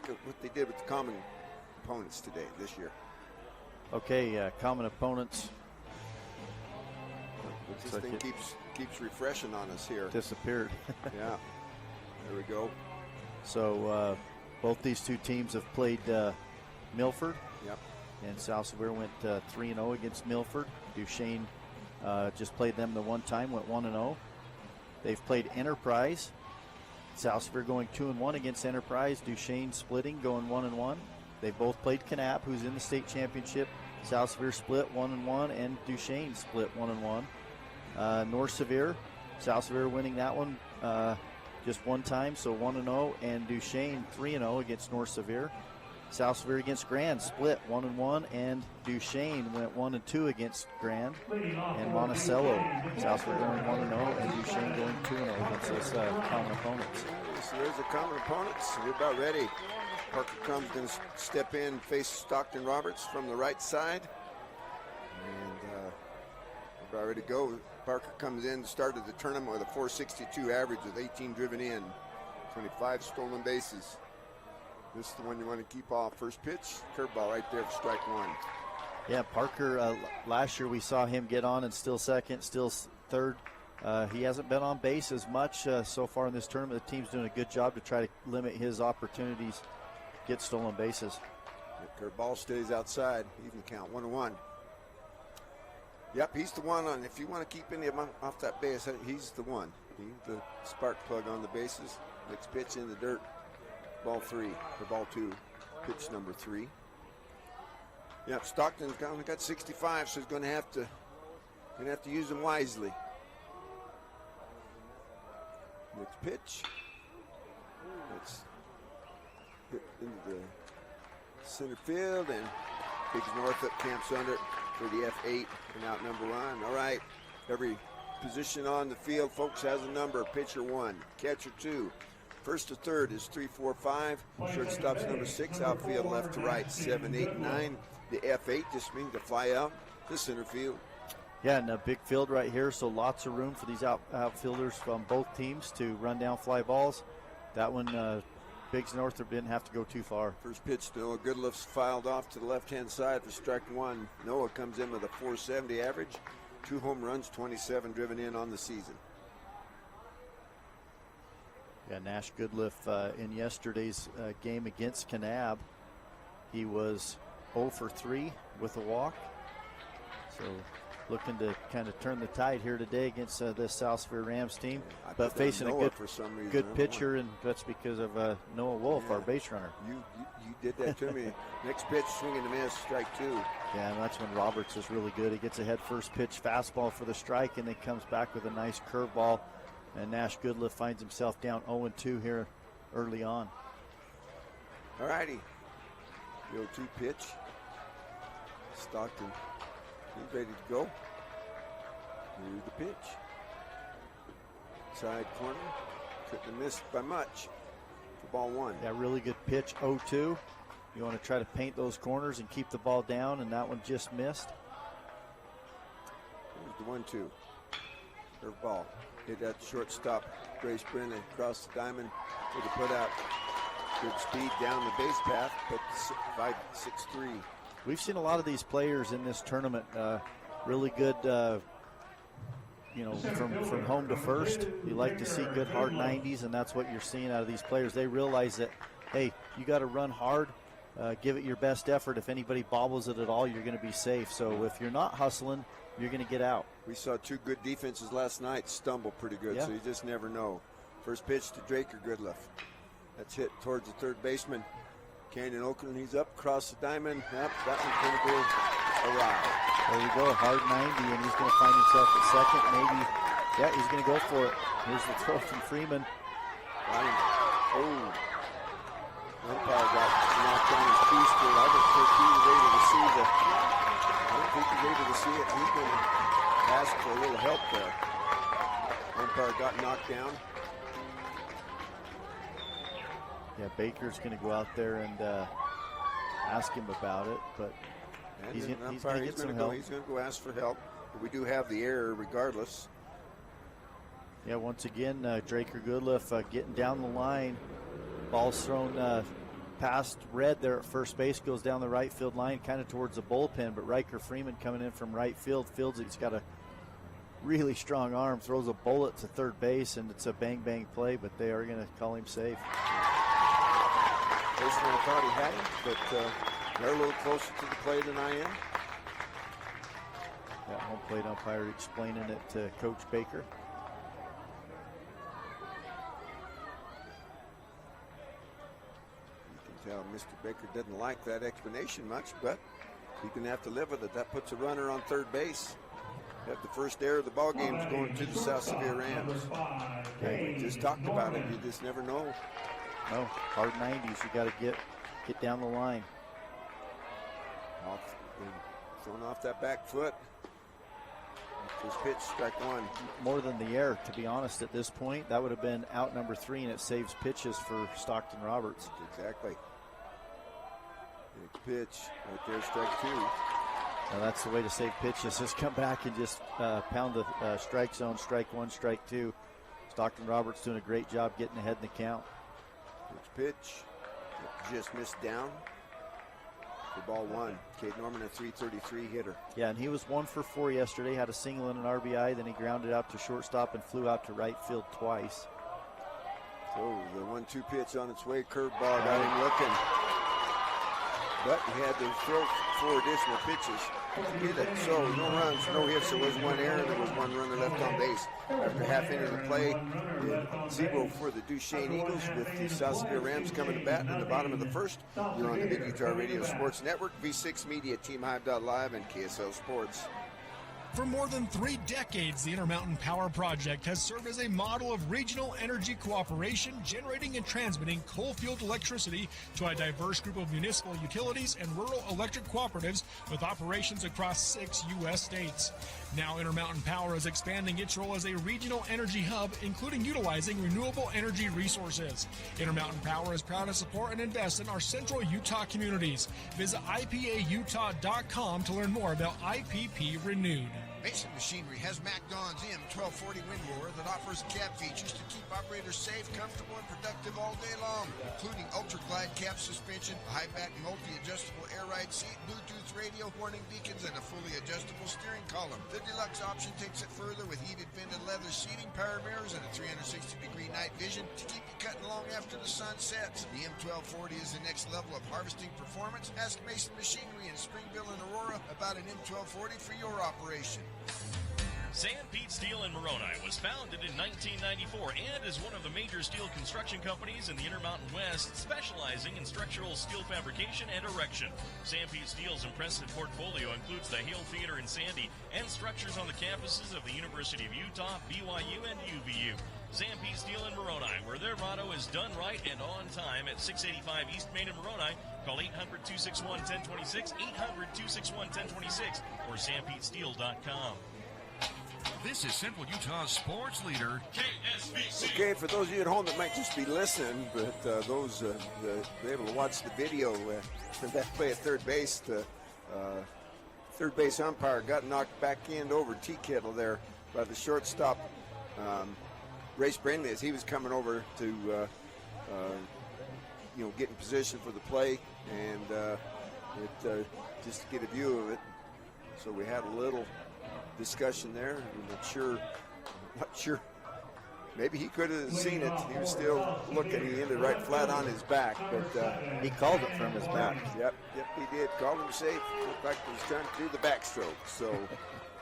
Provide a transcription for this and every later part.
at what they did with the common opponents this year. Okay, common opponents. This thing keeps refreshing on us here. Disappeared. Yeah, there we go. So both these two teams have played Milford. Yep. And South Sevier went 3-0 against Milford. Duchesne just played them the one time, went 1-0. They've played Enterprise. South Sevier going 2-1 against Enterprise. Duchesne splitting, going 1-1. They both played Kanab, who's in the state championship. South Sevier split 1-1, and Duchesne split 1-1. North Sevier, South Sevier winning that one just one time, so 1-0, and Duchesne 3-0 against North Sevier. South Sevier against Grand split 1-1, and Duchesne went 1-2 against Grand. And Monticello, South Sevier going 1-0, and Duchesne going 2-0 against those common opponents. So there's the common opponents. We're about ready. Parker Crumb's going to step in, face Stockton Roberts from the right side. And we're about ready to go. Parker comes in, started the tournament with a 462 average with 18 driven in, 25 stolen bases. This is the one you want to keep off. First pitch, curveball right there for strike one. Yeah, Parker, last year we saw him get on and still second, still third. He hasn't been on base as much so far in this tournament. The team's doing a good job to try to limit his opportunities to get stolen bases. The curveball stays outside, even count, 1-1. Yep, he's the one on, if you want to keep any of them off that base, he's the one. He's the spark plug on the bases. Next pitch in the dirt. Ball three, or ball two, pitch number 3. Yep, Stockton's only got 65, so he's going to have to use them wisely. Next pitch. It's hit into the center field, and Biggs Northup camps under it for the F8 and out number 1. All right, every position on the field, folks, has a number. Pitcher 1, catcher 2. First to third is 3, 4, 5. Shortstop's number 6. Outfield left to right, 7, 8, and 9. The F8 just means to fly out to center field. Yeah, and a big field right here, so lots of room for these outfielders from both teams to run down fly balls. That one, Biggs Northup didn't have to go too far. First pitch, Noah Goodliff's filed off to the left-hand side for strike one. Noah comes in with a 470 average, 2 home runs, 27 driven in on the season. Yeah, Nash Goodliff in yesterday's game against Kanab, he was 0 for 3 with a walk. So looking to kind of turn the tide here today against this South Sevier Rams team. But facing a good pitcher, and that's because of Noah Wolf, our base runner. You did that to me. Next pitch, swing and a miss, strike 2. Yeah, and that's when Roberts is really good. He gets a head first pitch fastball for the strike, and then comes back with a nice curveball. And Nash Goodliff finds himself down 0-2 here early on. All righty. The 0-2 pitch. Stockton, he's ready to go. Here's the pitch. Side corner. Couldn't have missed by much for ball 1. Yeah, really good pitch, 0-2. You want to try to paint those corners and keep the ball down, and that one just missed. Here's the 1-2. Curve ball. Hit that shortstop, Grace Brennan, across the diamond with a put out. Good speed down the base path, but 5.63. We've seen a lot of these players in this tournament, really good, from home to first. You like to see good hard 90s, and that's what you're seeing out of these players. They realize that, hey, you got to run hard, give it your best effort. If anybody bobbles it at all, you're going to be safe. So if you're not hustling, you're going to get out. We saw 2 good defenses last night stumble pretty good, so you just never know. First pitch to Draker Goodliff. That's hit towards the third baseman, Canyon Oakland. He's up across the diamond. Yep, that one's going to go awry. There you go, hard 90, and he's going to find himself at second. Maybe, yeah, he's going to go for it. Here's the throw from Freeman. Umpire got knocked on his keister. I don't think he was able to see the. I don't think he's able to see it. He's going to ask for a little help there. Umpire got knocked down. Yeah, Baker's going to go out there and ask him about it, but he's going to get some help. He's going to go ask for help, but we do have the error regardless. Yeah, once again, Draker Goodliff getting down the line. Ball's thrown past Red there at first base, goes down the right field line, kind of towards the bullpen, but Riker Freeman coming in from right field, fields it. He's got a really strong arm, throws a bullet to third base, and it's a bang-bang play, but they are going to call him safe. Personally, I thought he had him, but they're a little closer to the play than I am. That home plate umpire explaining it to Coach Baker. You can tell Mr. Baker doesn't like that explanation much, but he's going to have to live with it. That puts a runner on third base. Have the first error of the ball game is going to the South Sevier Rams. Okay, we just talked about it. You just never know. No, hard 90s. You got to get down the line. Thrown off that back foot. First pitch, strike one. More than the error, to be honest, at this point. That would have been out number 3, and it saves pitches for Stockton Roberts. Exactly. Next pitch, right there, strike 2. Now that's the way to save pitches. Just come back and just pound the strike zone, strike 1, strike 2. Stockton Roberts doing a great job getting ahead in the count. Next pitch, just missed down for ball 1. Cade Norman, a .333 hitter. Yeah, and he was 1 for 4 yesterday, had a single and an RBI, then he grounded out to shortstop and flew out to right field twice. So the 1-2 pitch on its way, curveball got him looking. But he had to throw 4 additional pitches to get it. So no runs, no hits. There was 1 error. There was 1 runner left on base. After half inning of play, 0 for the Duchesne Eagles with the South Sevier Rams coming to bat in the bottom of the first. You're on the Big Utah Radio Sports Network, V6 Media, TeamHive.live, and KSL Sports. For more than 3 decades, the Intermountain Power Project has served as a model of regional energy cooperation, generating and transmitting coal-fueled electricity to a diverse group of municipal utilities and rural electric cooperatives with operations across 6 U.S. states. Now Intermountain Power is expanding its role as a regional energy hub, including utilizing renewable energy resources. Intermountain Power is proud to support and invest in our central Utah communities. Visit IPAUtah.com to learn more about IPP Renewed. Mason Machinery has MacDon's M1240 wind blower that offers cab features to keep operators safe, comfortable, and productive all day long, including Ultra Glide cab suspension, a high-back multi-adjustable air ride seat, Bluetooth radio, warning beacons, and a fully adjustable steering column. The deluxe option takes it further with heated vented leather seating, power mirrors, and a 360-degree night vision to keep you cutting along after the sun sets. The M1240 is the next level of harvesting performance. Ask Mason Machinery in Springville and Aurora about an M1240 for your operation. Sanpete Steel in Moroni was founded in 1994 and is one of the major steel construction companies in the Intermountain West, specializing in structural steel fabrication and erection. Sanpete Steel's impressive portfolio includes the Hale Theater in Sandy and structures on the campuses of the University of Utah, BYU, and UVU. Sanpete Steel in Moroni, where their motto is done right and on time, at 685 East Main in Moroni. Call 800-261-1026, 800-261-1026, or sanpetesteel.com. This is Central Utah's sports leader, KSBC. Okay, for those of you at home that might just be listening, but those be able to watch the video for that play at third base, the third base umpire got knocked back end over T. Kittle there by the shortstop, Race Brindley, as he was coming over to get in position for the play, and just to get a view of it. So we had a little discussion there. I'm not sure. Maybe he could have seen it. He was still looking. He ended right flat on his back, but he called it from his back. Yep, he did. Called him safe. Looked like he was trying to do the backstroke. So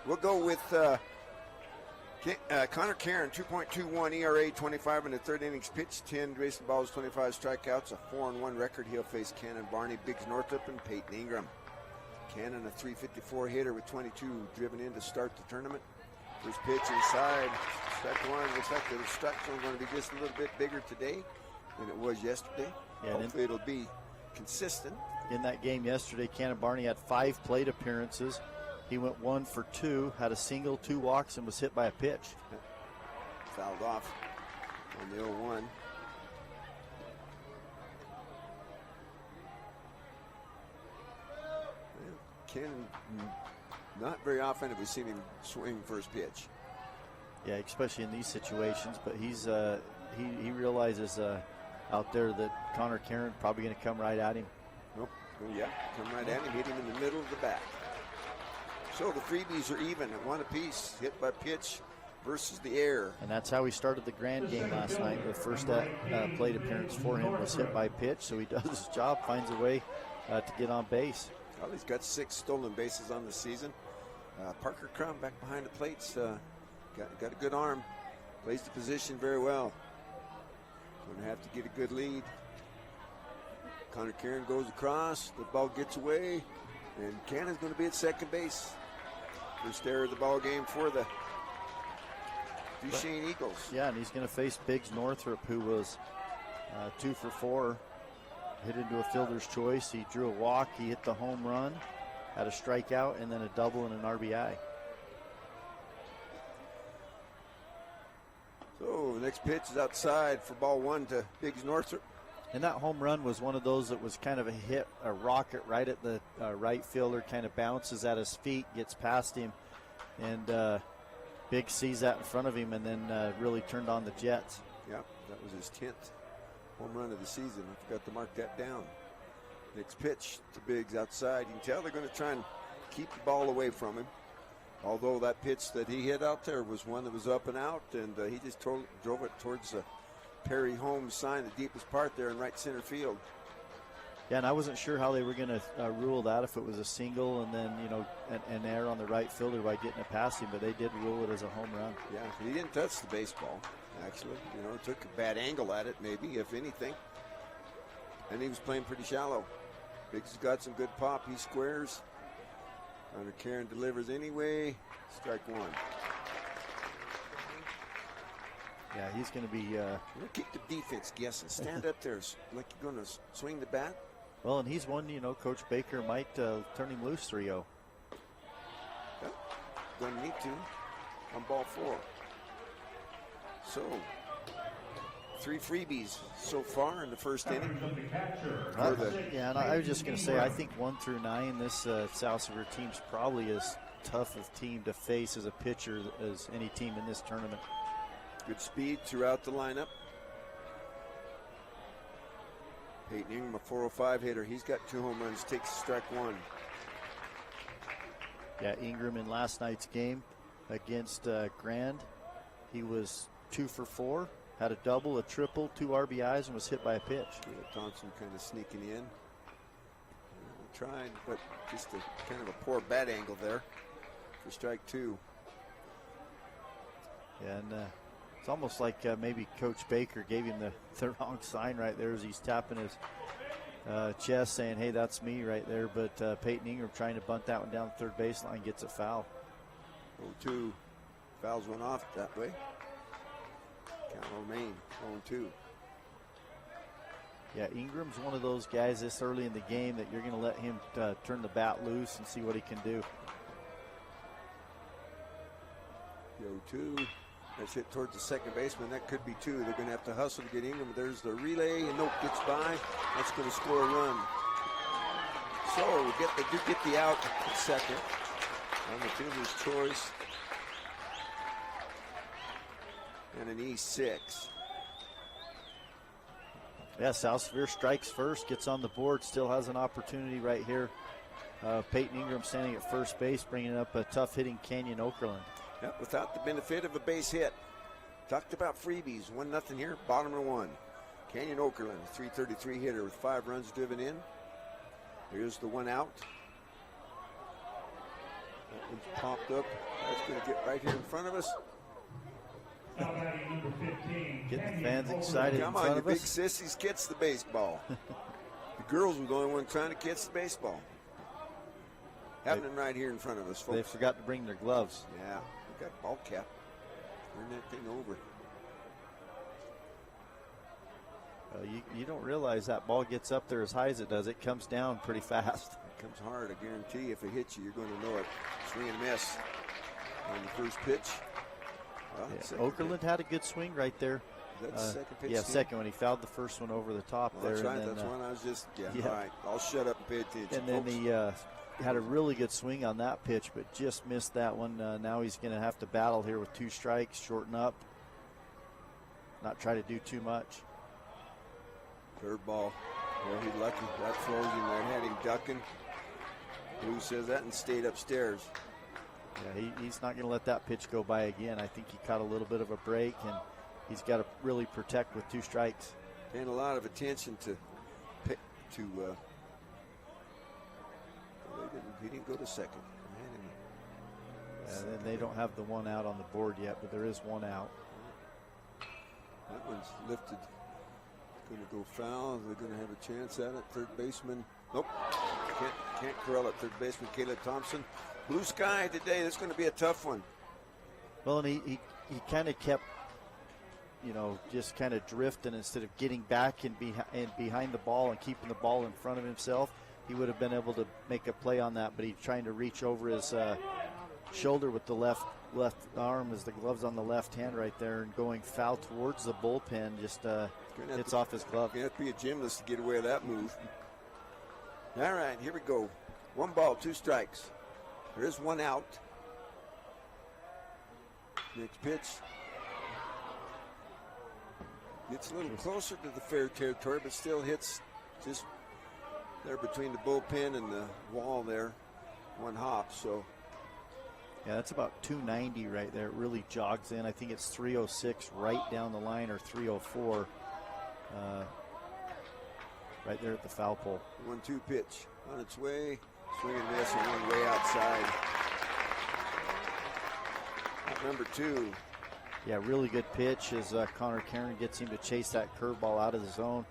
we'll go with Connor Karen, 2.21 ERA, 25 in the third innings pitched, 10 racing balls, 25 strikeouts, a 4-1 record. He'll face Cannon Barney, Biggs Northup, and Peyton Ingram. Cannon, a .354 hitter with 22 driven in to start the tournament. First pitch inside, strike 1. Looks like the strike zone going to be just a little bit bigger today than it was yesterday. Yeah, hopefully it'll be consistent. In that game yesterday, Cannon Barney had 5 plate appearances. He went 1 for 2, had a single, 2 walks, and was hit by a pitch. Fouled off on the 0-1. Cannon, not very often have we seen him swing first pitch. Yeah, especially in these situations. But he's he realizes out there that Connor Karen probably going to come right at him. Nope. Oh, yeah, come right at him, hit him in the middle of the back. So the freebies are even at one apiece, hit by pitch versus the air. And that's how he started the Grand game last night. The first plate appearance for him was hit by pitch, so he does his job, finds a way to get on base. Well, he's got 6 stolen bases on the season. Parker Crum back behind the plates, got a good arm, plays the position very well. Going to have to get a good lead. Connor Karen goes across, the ball gets away, and Cannon's going to be at second base. First error of the ball game for the Duchesne Eagles. Yeah, and he's going to face Biggs Northrup, who was 2 for 4, hit into a fielder's choice. He drew a walk, he hit the home run, had a strikeout, and then a double and an RBI. So the next pitch is outside for ball 1 to Biggs Northrup. And that home run was one of those that was kind of a hit, a rocket right at the right fielder, kind of bounces at his feet, gets past him, and Biggs sees that in front of him and then really turned on the jets. Yeah, that was his 10th home run of the season. I forgot to mark that down. Next pitch to Biggs outside. You can tell they're going to try and keep the ball away from him. Although that pitch that he hit out there was one that was up and out, and he just drove it towards the Perry Holmes sign, the deepest part there in right center field. Yeah, and I wasn't sure how they were going to rule that, if it was a single and then, an error on the right fielder by getting it past him, but they did rule it as a home run. Yeah, he didn't touch the baseball, actually. Took a bad angle at it, maybe, if anything. And he was playing pretty shallow. Biggs has got some good pop. He squares. Connor Karen delivers anyway. Strike 1. Yeah, he's going to be... keep the defense guessing. Stand up there like you're going to swing the bat. Well, and he's one, Coach Baker might turn him loose 3-0. Yeah, going to need to on ball 4. So, 3 freebies so far in the first inning. Yeah, and I was just going to say, I think 1 through 9, this South Sevier team's probably as tough a team to face as a pitcher as any team in this tournament. Good speed throughout the lineup. Peyton Ingram, a 405 hitter. He's got 2 home runs, takes strike 1. Yeah, Ingram in last night's game against Grand, he was 2 for 4, had a double, a triple, 2 RBIs, and was hit by a pitch. Yeah, Thompson kind of sneaking in. Tried, but just kind of a poor bat angle there for strike 2. Yeah, and it's almost like maybe Coach Baker gave him the wrong sign right there as he's tapping his chest, saying, hey, that's me right there. But Peyton Ingram trying to bunt that one down the third baseline, gets a foul. 0-2. Fouls one off that way. Count remain 0-2. Yeah, Ingram's one of those guys this early in the game that you're going to let him turn the bat loose and see what he can do. 0-2. That's hit towards the second baseman. That could be 2. They're going to have to hustle to get Ingram. There's the relay, and nope, gets by. That's going to score a run. So they do get the out at second on the fielder's choice. And an E6. Yeah, South Sevier strikes first, gets on the board, still has an opportunity right here. Peyton Ingram standing at first base, bringing up a tough hitting Canyon Okerlund. Yep, without the benefit of a base hit. Talked about freebies. 1-0 here, bottom of 1. Canyon Okerlund, a 333 hitter with 5 runs driven in. Here's the 1 out. That one's popped up. That's going to get right here in front of us. Getting the fans excited Come in front on, you of big us. sissies, catch the baseball. The girls were the only one trying to catch the baseball. Happening right here in front of us, folks. They forgot to bring their gloves. Yeah, we got ball cap. Turn that thing over. You don't realize that ball gets up there as high as it does. It comes down pretty fast. It comes hard, I guarantee. If it hits you, you're going to know it. Swing and miss on the first pitch. Well, Yeah, Okerlund had a good swing right there. Is that the second pitch? Yeah, Steve? second when he fouled the first one over the top Well, there. that's right. And then, That's one I was just, yeah. all right. I'll shut up and pay attention. and then folks. he had a really good swing on that pitch, but just missed that one. Now he's going to have to battle here with 2 strikes, shorten up, not try to do too much. Curveball. Well, he's lucky. That throws him there. Had him ducking. Blue says that and stayed upstairs. Yeah, he's not going to let that pitch go by again. I think he caught a little bit of a break, and he's got to really protect with 2 strikes. Paying a lot of attention to he didn't go to second. And they don't have the 1 out on the board yet, but there is 1 out. That one's lifted. Going to go foul. They're going to have a chance at it. Third baseman. Nope. Can't corral it. Third baseman Caleb Thompson. Blue sky today. This is going to be a tough one. Well, and he kind of kept, just kind of drifting instead of getting back and behind the ball and keeping the ball in front of himself. He would have been able to make a play on that, but he's trying to reach over his shoulder with the left arm as the glove's on the left hand right there, and going foul towards the bullpen. Just hits off his glove. You have to be a gymnast to get away with that move. All right, here we go. 1 ball, 2 strikes. There is 1 out. Next pitch. Gets a little closer to the fair territory, but still hits just there between the bullpen and the wall there. 1 hop, so. Yeah, that's about 290 right there. It really jogs in. I think it's 306 right down the line, or 304 right there at the foul pole. 1-2 pitch on its way. Swing and miss, and 1 way outside. Number 2. Yeah, really good pitch as Connor Karen gets him to chase that curveball out of the zone.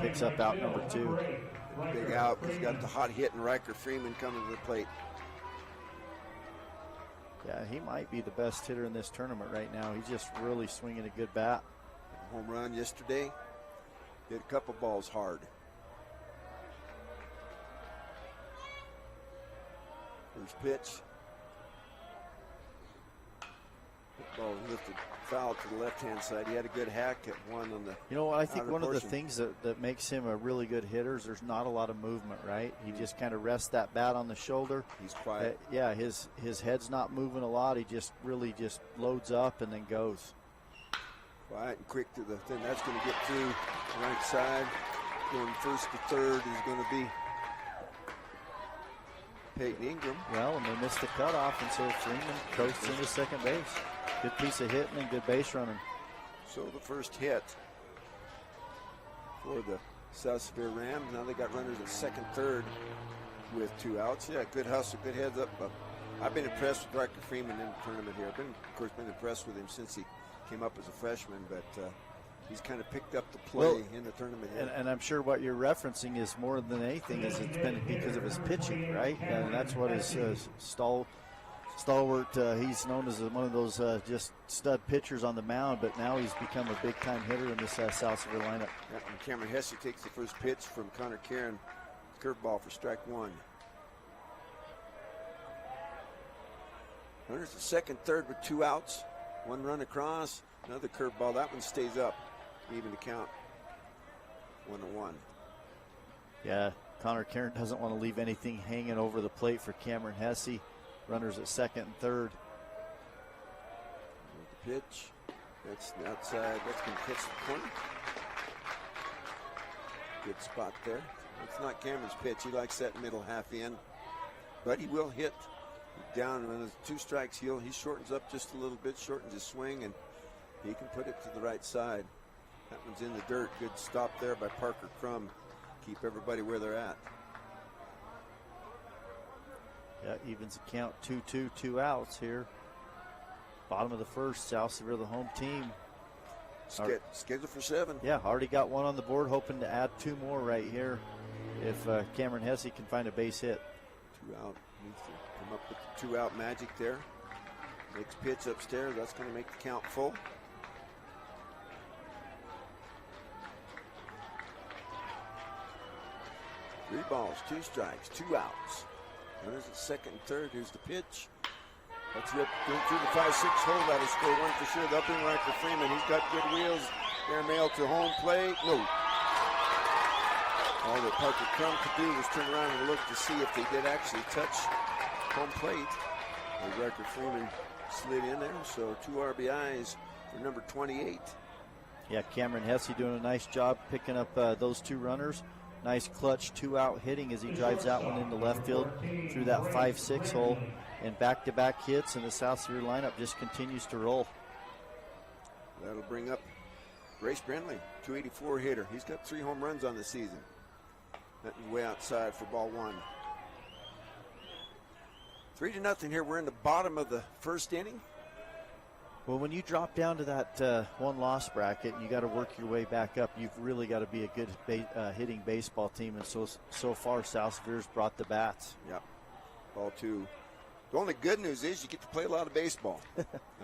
Picks up out number 2. Big out. He's got the hot hit, and Riker Freeman coming to the plate. Yeah, he might be the best hitter in this tournament right now. He's just really swinging a good bat. Home run yesterday. Hit a couple balls hard. First pitch. Ball lifted foul to the left-hand side. He had a good hack at 1 on the I think one portion. of the things that makes him a really good hitter is there's not a lot of movement, right? He just kind of rests that bat on the shoulder. He's quiet. Yeah, his head's not moving a lot. He just really just loads up and then goes. Quiet and quick to the thing. That's going to get through the right side. Going first to third is going to be Peyton Ingram. Well, and they missed the cutoff, and so Freeman coasts into second base. Good piece of hitting and good base running. So the first hit for the South Sevier Rams. Now they got runners at second, third with 2 outs. Yeah, good hustle, good heads up. I've been impressed with Riker Freeman in the tournament here. I've been, of course, impressed with him since he came up as a freshman, but he's kind of picked up the play in the tournament here. And I'm sure what you're referencing is more than anything is it's been because of his pitching, right? And that's what his stalwart. He's known as one of those just stud pitchers on the mound, but now he's become a big-time hitter in this South Sevier lineup. Yeah, and Cameron Hesse takes the first pitch from Connor Karen. Curveball for strike 1. Runners at second, third with 2 outs. 1 run across. Another curveball. That one stays up. Even to count. 1-1. Yeah, Connor Karen doesn't want to leave anything hanging over the plate for Cameron Hesse. Runners at second and third. The pitch. That's the outside. That's going to catch the corner. Good spot there. It's not Cameron's pitch. He likes that middle half in. But he will hit down. When there's 2 strikes, he shortens up just a little bit, shortens his swing, and he can put it to the right side. That one's in the dirt. Good stop there by Parker Crum. Keep everybody where they're at. Yeah, evens the count 2-2, 2 outs here. Bottom of the first, South Sevier, the home team. Scheduled for 7. Yeah, already got 1 on the board, hoping to add 2 more right here if Cameron Hesse can find a base hit. 2 out. Needs to come up with the 2 out magic there. Next pitch upstairs. That's going to make the count full. Three balls, 2 strikes, 2 outs. Runners at second and third. Here's the pitch. That's ripped through the 5-6 hole. That'll score 1 for sure. The upping right for Freeman. He's got good wheels. Airmail to home plate. No. All that Parker Crum could do was turn around and look to see if they did actually touch home plate. The Riker Freeman slid in there. So 2 RBIs for number 28. Yeah, Cameron Hesse doing a nice job picking up those two runners. Nice clutch 2-out hitting as he drives that one into left field through that 5-6 hole. And back-to-back hits, and the South Sevier lineup just continues to roll. That'll bring up Grace Brindley, 284 hitter. He's got 3 home runs on the season. That way outside for ball 1. 3-0 here. We're in the bottom of the first inning. Well, when you drop down to that one-loss bracket and you got to work your way back up, you've really got to be a good hitting baseball team. And so far, South Sevier's brought the bats. Yep. Ball 2. The only good news is you get to play a lot of baseball.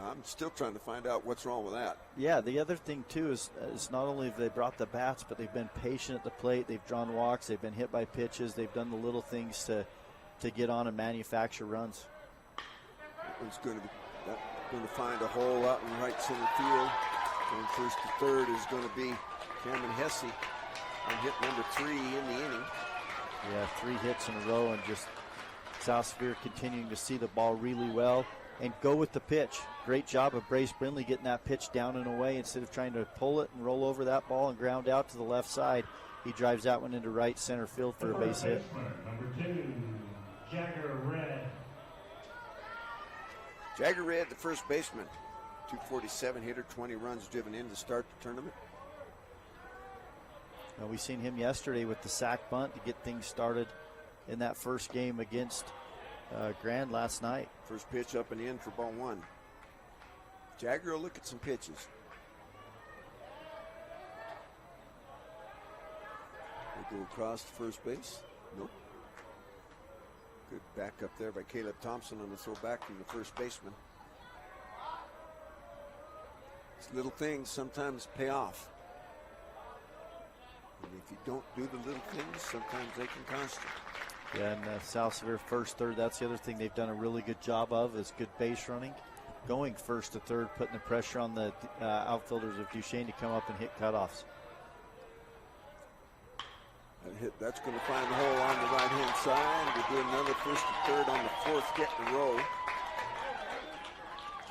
I'm still trying to find out what's wrong with that. Yeah, the other thing, too, is not only have they brought the bats, but they've been patient at the plate. They've drawn walks. They've been hit by pitches. They've done the little things to get on and manufacture runs. It's going to find a hole out in right center field. Going first to third is going to be Cameron Hesse on hit number 3 in the inning. Yeah, 3 hits in a row, and just South Sevier continuing to see the ball really well and go with the pitch. Great job of Brace Brindley getting that pitch down and away instead of trying to pull it and roll over that ball and ground out to the left side. He drives that one into right center field for a base hit. Number 2, Jagger Red. Jagger Red, the first baseman, 247 hitter, 20 runs driven in to start the tournament. We seen him yesterday with the sack bunt to get things started in that first game against Grand last night. First pitch up and in for ball 1. Jagger will look at some pitches. They go across to first base. Nope. Good back up there by Caleb Thompson on the throw back from the first baseman. These little things sometimes pay off. And if you don't do the little things, sometimes they can cost you. Yeah, and South Sevier first, third, that's the other thing they've done a really good job of is good base running. Going first to third, putting the pressure on the outfielders of Duchesne to come up and hit cutoffs. That hit, that's going to find the hole on the right-hand side. We'll do another first to third on the 4th hit in a row.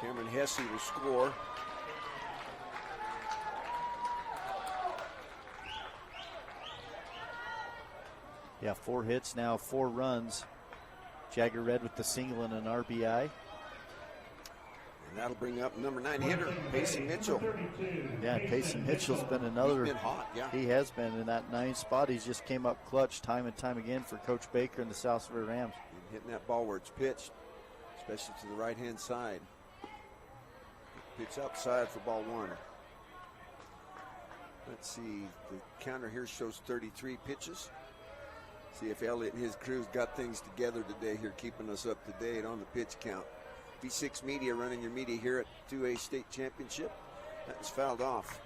Cameron Hesse will score. Yeah, 4 hits now, 4 runs. Jagger Red with the single and an RBI. And that'll bring up number 9 hitter, Payson Mitchell. Yeah, Payson Mitchell's been another. He's been hot, yeah. He has been in that 9th spot. He's just came up clutch time and time again for Coach Baker and the South Sevier Rams. Hitting that ball where it's pitched, especially to the right-hand side. Pitch outside for ball 1. Let's see, the counter here shows 33 pitches. See if Elliott and his crew's got things together today here, keeping us up to date on the pitch count. V6 Media running your media here at 2A State Championship. That was fouled off.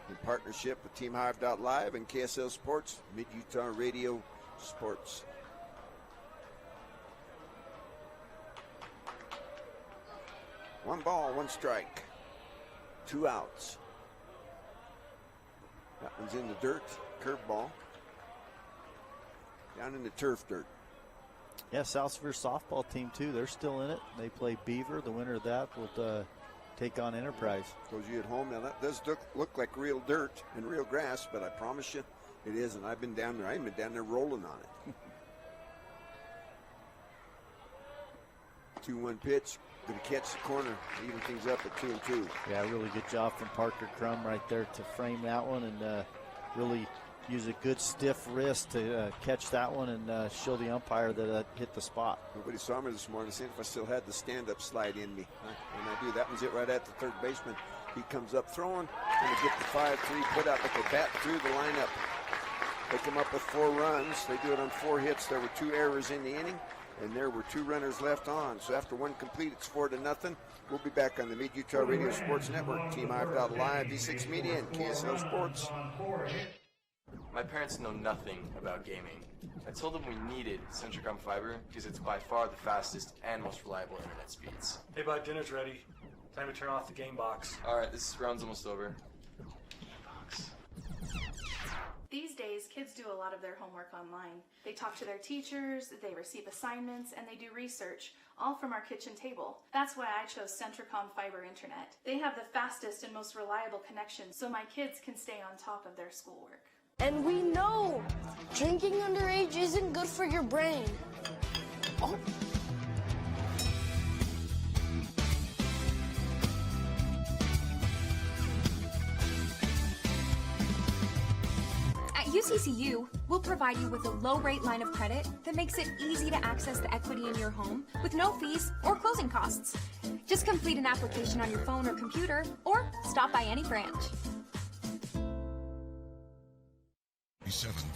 In partnership with TeamHive.live and KSL Sports, Mid-Utah Radio Sports. One ball, 1 strike. 2 outs. That one's in the dirt, curveball. Down in the turf dirt. Yeah, South Sevier softball team too. They're still in it. They play Beaver. The winner of that will take on Enterprise. Those of you at home, now that does look like real dirt and real grass, but I promise you it isn't. I've been down there. I've been down there rolling on it. 2-1 pitch. Going to catch the corner. Even things up at 2-2. Yeah, really good job from Parker Crum right there to frame that one and really use a good stiff wrist to catch that one and show the umpire that hit the spot. Nobody saw me this morning, seeing if I still had the stand-up slide in me. And I do. That one's it right at the third baseman. He comes up throwing, going to get the 5-3, put out like a bat through the lineup. They come up with 4 runs. They do it on 4 hits. There were 2 errors in the inning, and there were 2 runners left on. So after 1 complete, it's 4-0. We'll be back on the Mid-Utah Radio Sports Network, TeamHive.live, V6 Media, and KSL Sports. My parents know nothing about gaming. I told them we needed Centricom Fiber because it's by far the fastest and most reliable internet speeds. Hey bud, dinner's ready. Time to turn off the game box. Alright, this round's almost over. These days, kids do a lot of their homework online. They talk to their teachers, they receive assignments, and they do research, all from our kitchen table. That's why I chose Centricom Fiber Internet. They have the fastest and most reliable connection, so my kids can stay on top of their schoolwork. And we know drinking underage isn't good for your brain. Oh. At UCCU, we'll provide you with a low-rate line of credit that makes it easy to access the equity in your home with no fees or closing costs. Just complete an application on your phone or computer, or stop by any branch.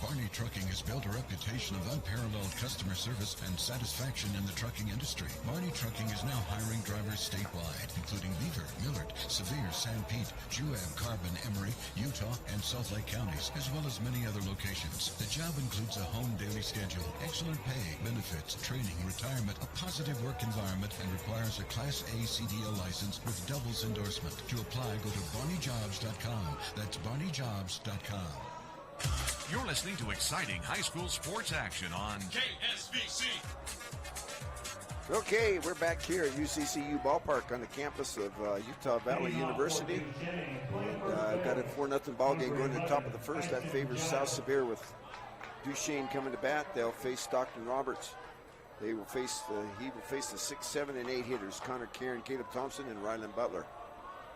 Barney Trucking has built a reputation of unparalleled customer service and satisfaction in the trucking industry. Barney Trucking is now hiring drivers statewide, including Beaver, Millard, Sevier, San Pete, Juab, Carbon, Emery, Utah, and Salt Lake counties, as well as many other locations. The job includes a home daily schedule, excellent pay, benefits, training, retirement, a positive work environment, and requires a Class A CDL license with doubles endorsement. To apply, go to BarneyJobs.com. That's BarneyJobs.com. You're listening to exciting high school sports action on KSVC. Okay, we're back here at UCCU Ballpark on the campus of Utah Valley University. And I've got a 4-0 ball game going to the top of the first. That favors South Sevier with Duchesne coming to bat. They'll face Stockton Roberts. He will face the 6, 7, and 8 hitters, Connor Karen, Caleb Thompson, and Rylan Butler.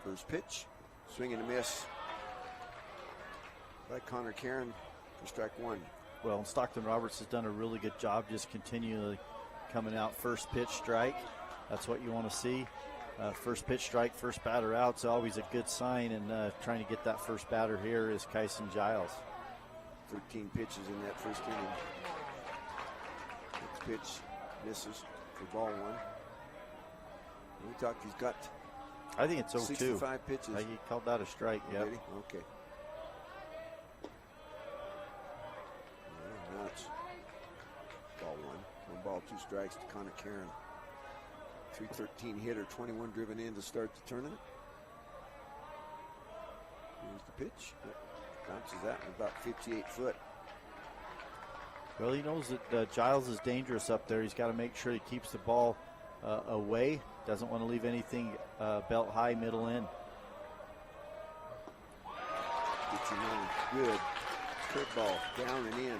First pitch, swing and a miss by Connor Karen for strike one. Well, Stockton Roberts has done a really good job just continually coming out first pitch strike. That's what you want to see. First pitch strike, first batter out is always a good sign, and trying to get that first batter here is Kyson Giles. 13 pitches in that first inning. Next pitch misses for ball one. We talked, he's got I think it's 0-2. 65 pitches. He called that a strike, yeah. Okay. Now it's ball one. 1 ball, 2 strikes to Connor Karen. 313 hitter, 21 driven in to start the tournament. Here's the pitch. Bounces that one about 58 foot. Well, he knows that Giles is dangerous up there. He's got to make sure he keeps the ball away. Doesn't want to leave anything belt high, middle in. Gets him in. Good. Curveball down and in.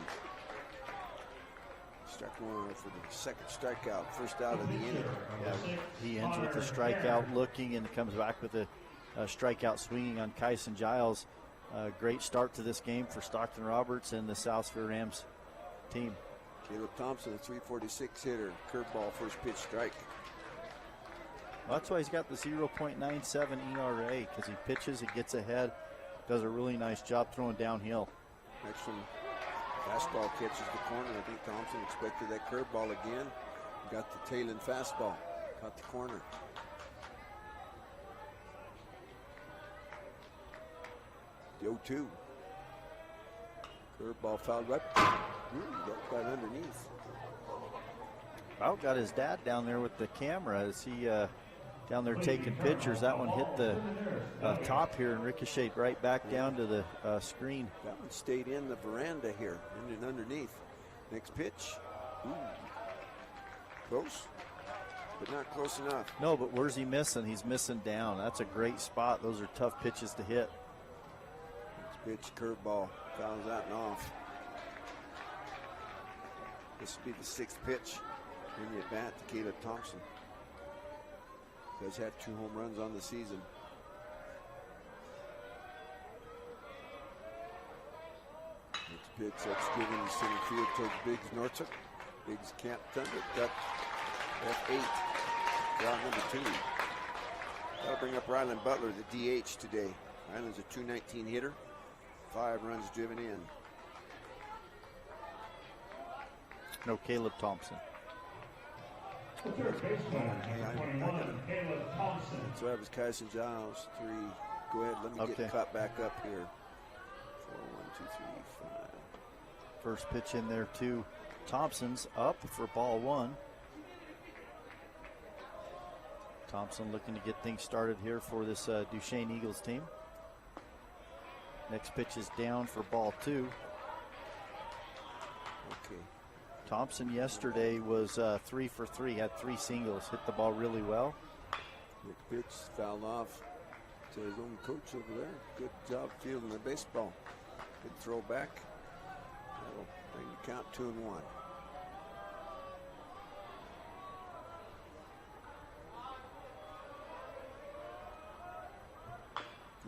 Struck one for the second strikeout, first out of the inning. Yeah, he ends with a strikeout looking and comes back with a strikeout swinging on Kyson Giles. Great start to this game for Stockton Roberts and the South Sevier Rams team. Caleb Thompson, a 346 hitter, curveball, first pitch strike. Well, that's why he's got the 0.97 ERA, because he pitches, he gets ahead, does a really nice job throwing downhill. Next one, fastball catches the corner. I think Thompson expected that curveball again. Got the tail end fastball, caught the corner. The 0-2. Curveball fouled right. Got underneath. Well, got his dad down there with the camera as he down there taking pictures. That one hit the top here and ricocheted right back down to the screen. That one stayed in the veranda here, and underneath. Next pitch. Ooh. Close, but not close enough. No, but where's he missing? He's missing down. That's a great spot. Those are tough pitches to hit. Next pitch, curveball, fouls that and off. This will be the 6th pitch in the at-bat to Caleb Thompson. Does have 2 home runs on the season. Next pitch, that's given the center field towards Biggs Northup. Biggs can't thunder it up. F8, round number 2. That'll bring up Rylan Butler, the DH today. Rylan's a 219 hitter, 5 runs driven in. No, Caleb Thompson. So that was Kyson Giles, 3. Go ahead, let me get cut back up here. 4, 1, 2, 3, 5. First pitch in there too. Thompson's up for ball 1. Thompson looking to get things started here for this Duchesne Eagles team. Next pitch is down for ball 2. Okay. Thompson yesterday was 3 for 3, had 3 singles, hit the ball really well. Next pitch, fouled off to his own coach over there. Good job fielding the baseball. Good throw back. That'll bring the count 2-1.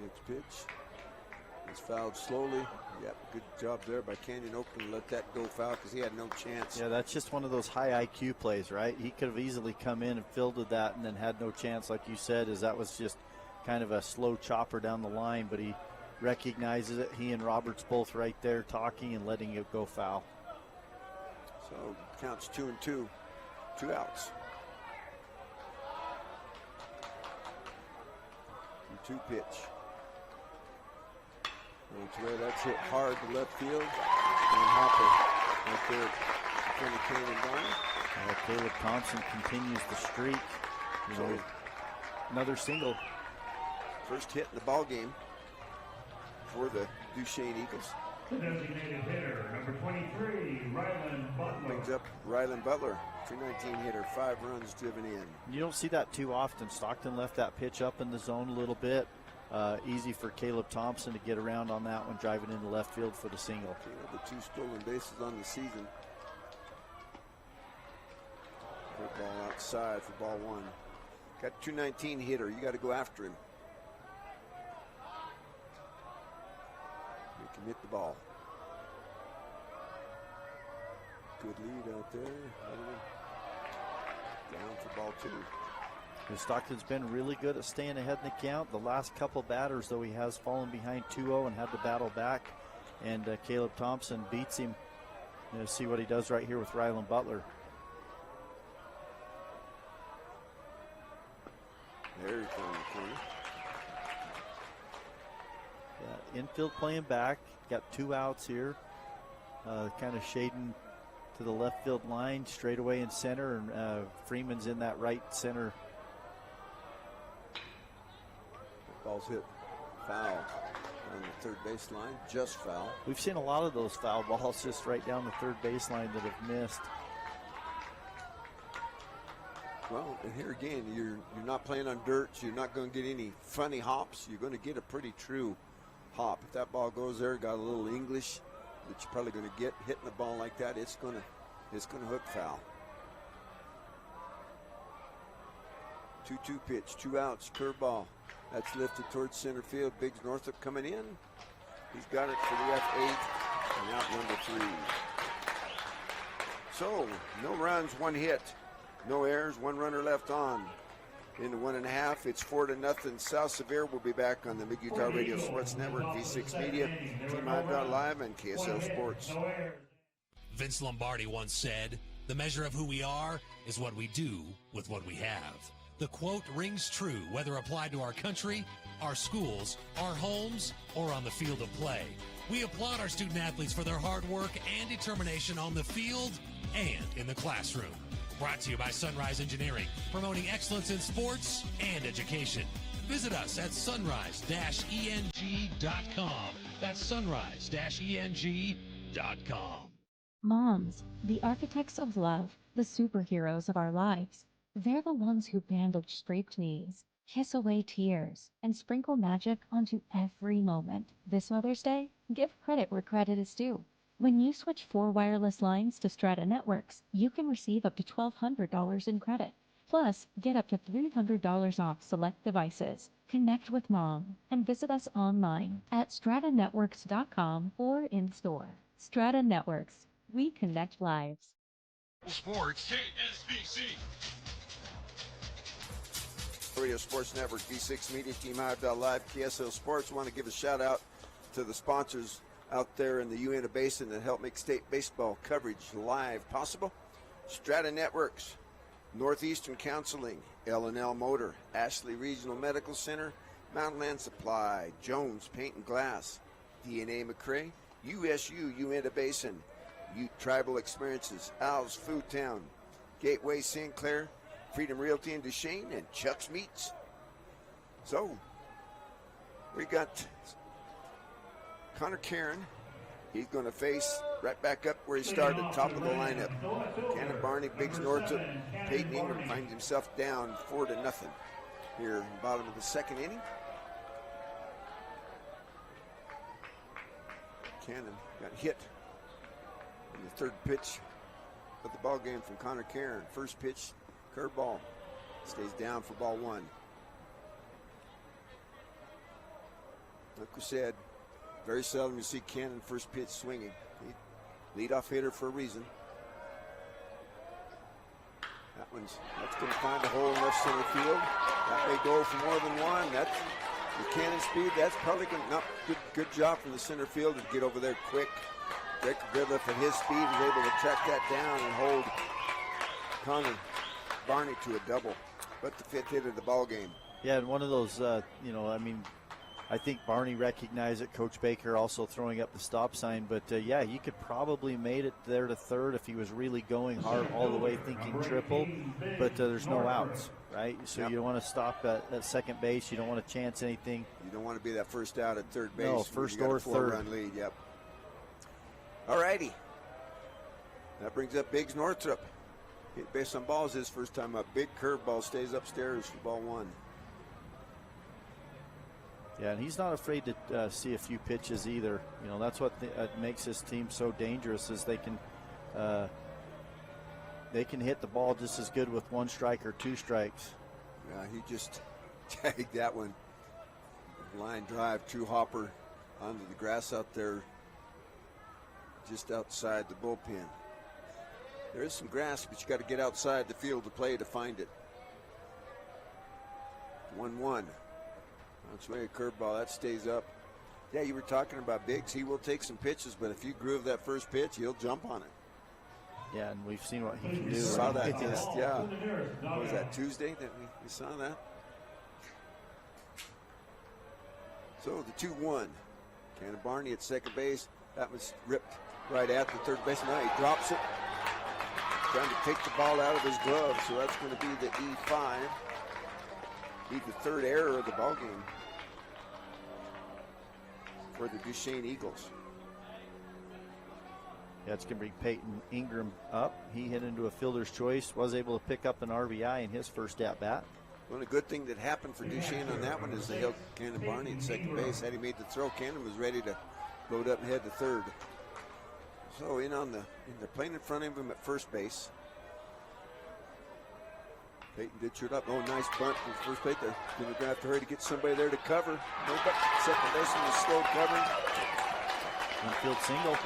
Next pitch. It's fouled slowly. Yep, good job there by Canyon Oakland to let that go foul because he had no chance. Yeah, that's just one of those high IQ plays, right? He could have easily come in and fielded that and then had no chance, like you said, as that was just kind of a slow chopper down the line, but he recognizes it. He and Roberts both right there talking and letting it go foul. So counts 2-2, 2 outs. 2 pitch. That's hit hard to left field. And Hopper right there in front of Canyon Barney. Caleb Thompson continues the streak. Another single. First hit in the ball game for the Duchesne Eagles. The designated hitter, number 23, Ryland Butler. Brings up Ryland Butler, 319 hitter, 5 runs driven in. You don't see that too often. Stockton left that pitch up in the zone a little bit. Easy for Caleb Thompson to get around on that one, driving into left field for the single. The 2 stolen bases on the season. Good ball outside for ball 1. Got 219 hitter. You got to go after him. You can hit the ball. Good lead out there. Down for ball 2. Stockton's been really good at staying ahead in the count. The last couple batters, though, he has fallen behind 2-0 and had to battle back. And Caleb Thompson beats him. See what he does right here with Ryland Butler. There he's going in the corner. Yeah, infield playing back. Got 2 outs here. Kind of shading to the left field line, straight away in center. And Freeman's in that right center. Ball's hit foul on the third baseline, just foul. We've seen a lot of those foul balls just right down the third baseline that have missed. Well, and here again, you're not playing on dirt, so you're not going to get any funny hops. You're going to get a pretty true hop. If that ball goes there, got a little English that you're probably going to get hitting the ball like that, it's going to hook foul. 2-2 pitch, 2 outs, curveball. That's lifted towards center field. Biggs Northup coming in. He's got it for the F8 and out number 3. So, no runs, 1 hit. No errors, 1 runner left on. In the 1.5, it's 4-0. South Sevier will be back on the Mid-Utah Radio Sports Network, V6 Media, Team Live, and KSL Sports. Vince Lombardi once said, "The measure of who we are is what we do with what we have." The quote rings true whether applied to our country, our schools, our homes, or on the field of play. We applaud our student athletes for their hard work and determination on the field and in the classroom. Brought to you by Sunrise Engineering, promoting excellence in sports and education. Visit us at sunrise-eng.com. That's sunrise-eng.com. Moms, the architects of love, the superheroes of our lives. They're the ones who bandage scraped knees, kiss away tears, and sprinkle magic onto every moment. This Mother's Day, give credit where credit is due. When you switch 4 wireless lines to Strata Networks, you can receive up to $1,200 in credit. Plus, get up to $300 off select devices. Connect with Mom and visit us online at stratanetworks.com or in store. Strata Networks. We connect lives. Sports KSBC. Radio Sports Network, V6 Media, Team Live, KSL Sports. Want to give a shout out to the sponsors out there in the Uinta Basin that help make state baseball coverage live possible. Strata Networks, Northeastern Counseling, L&L Motor, Ashley Regional Medical Center, Mountainland Supply, Jones Paint and Glass, DNA McCrae, USU Uinta Basin, Ute Tribal Experiences, Al's Food Town, Gateway St. Clair, Freedom Realty in Duchesne, and Chuck's Meats. So, we got Connor Karen He's going to face right back up where he started, top of the lineup. Cannon Barney, Biggs Northup, Peyton Ingram finds himself down 4-0 here in the bottom of the second inning. Cannon got hit in the third pitch of the ball game from Connor Cairn. First pitch, curveball, stays down for ball one. Like we said, very seldom you see Cannon first pitch swinging. Leadoff hitter for a reason. That's going to find a hole in left center field. That may go for more than one. That's the Cannon speed. That's probably going to good job from the center fielder to get over there quick. Rick Goodliff at his speed is able to track that down and hold Connor Barney to a double. But the fifth hit of the ball game. Yeah, and one of those, I think Barney recognized it. Coach Baker also throwing up the stop sign. But, yeah, he could probably made it there to third if he was really going hard all the way thinking triple. But there's no outs, right? So you don't want to stop at second base. You don't want to chance anything. You don't want to be that first out at third base. No, first or third. 4-run lead, yep. All righty. That brings up Biggs Northup. Hit base on balls his first time up. Big curveball stays upstairs for ball one. Yeah, and he's not afraid to see a few pitches either. You know, that's what makes this team so dangerous is they can hit the ball just as good with one strike or two strikes. Yeah, he just tagged that one. Line drive, true hopper onto the grass out there just outside the bullpen. There is some grass, but you got to get outside the field to play to find it. 1-1. That's way a curveball. That stays up. Yeah, you were talking about Biggs. He will take some pitches, but if you groove that first pitch, he'll jump on it. Yeah, and we've seen what he can do. Saw that just, yeah. Was that Tuesday that we saw that? So the 2-1. Cannon Barney at second base. That was ripped right at the third base. Now he drops it. Trying to take the ball out of his glove, so that's going to be the E5. Be the third error of the ball game for the Duchesne Eagles. Yeah, it's going to bring Peyton Ingram up. He hit into a fielder's choice, was able to pick up an RBI in his first at-bat. Well, the good thing that happened for Duchesne on that one is they held Cannon Barney at second base. Had he made the throw, Cannon was ready to load up and head to third. So they're playing in front of him at first base. Peyton did shoot up. Oh, nice bunt from first base there. Going to have to hurry to get somebody there to cover. No, but second baseman is still covering. Infield single.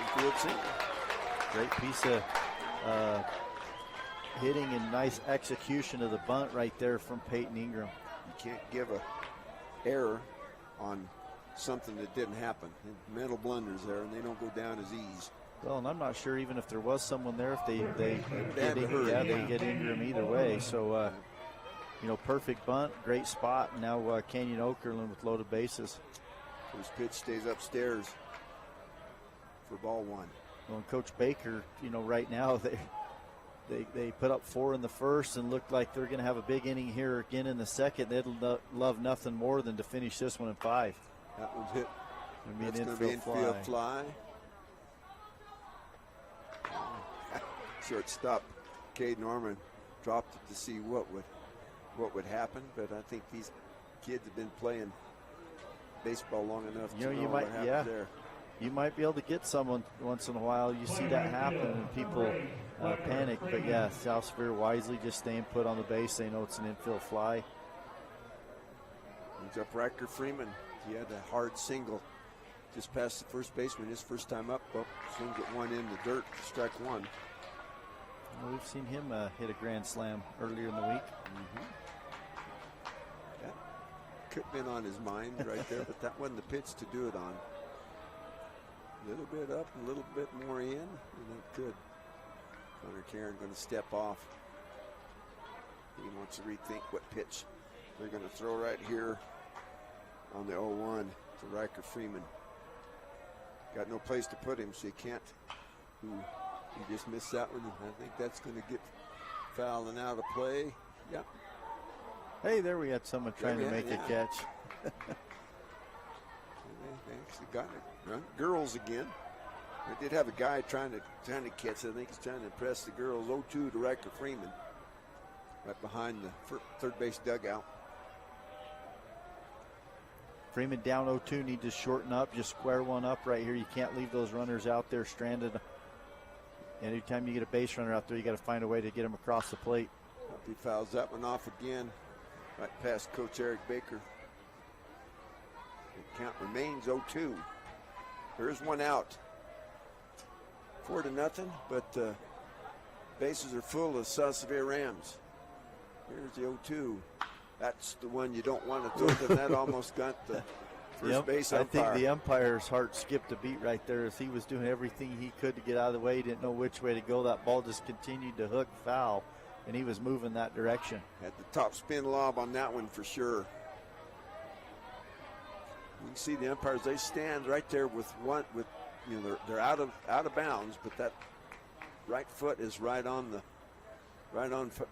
Great piece of hitting and nice execution of the bunt right there from Peyton Ingram. You can't give a error on something that didn't happen. Mental blunders there, and they don't go down as ease. Well, and I'm not sure even if there was someone there, if they get Ingram either way. So, perfect bunt, great spot. Now Canyon Okerlund with loaded bases. First pitch stays upstairs for ball one. Well, and Coach Baker, right now they put up 4 in the first and looked like they're going to have a big inning here again in the second. They'd love nothing more than to finish this one in 5. That one's hit. That's going to be an infield fly. Shortstop Cade Norman dropped it to see what would happen, but I think these kids have been playing baseball long enough to know what happened there. You might be able to get someone once in a while. You see that happen and people panic, but yeah, South Sevier wisely just staying put on the base. They know it's an infield fly. Brings up Riker Freeman. He had a hard single just past the first baseman his first time up. Well, swings at one in the dirt, strike one. Well, we've seen him hit a grand slam earlier in the week. That could have been on his mind right there, but that wasn't the pitch to do it on. A little bit up, a little bit more in, and that could. Connor Cairn going to step off. He wants to rethink what pitch they're going to throw right here on the 0-1 to Riker Freeman. Got no place to put him, so you can't. He just missed that one. I think that's going to get fouled and out of play. Yep. Hey, there we had someone trying to make a catch. They actually got it. Right? Girls again. They did have a guy trying to catch it. I think he's trying to impress the girls. 0-2 to Riker Freeman, right behind the third base dugout. Freeman down 0-2, need to shorten up, just square one up right here. You can't leave those runners out there stranded. Anytime you get a base runner out there, you got to find a way to get them across the plate. He fouls that one off again, right past Coach Eric Baker. The count remains 0-2. There's one out. 4-0, but bases are full of Sevier Rams. Here's the 0-2. That's the one you don't want to throw, because that almost got the first base umpire. I think the umpire's heart skipped a beat right there as he was doing everything he could to get out of the way. He didn't know which way to go. That ball just continued to hook foul, and he was moving that direction. Had the top spin lob on that one for sure. You can see the umpires, they stand right there with one, with, you know, they're out of bounds, but that right foot is right on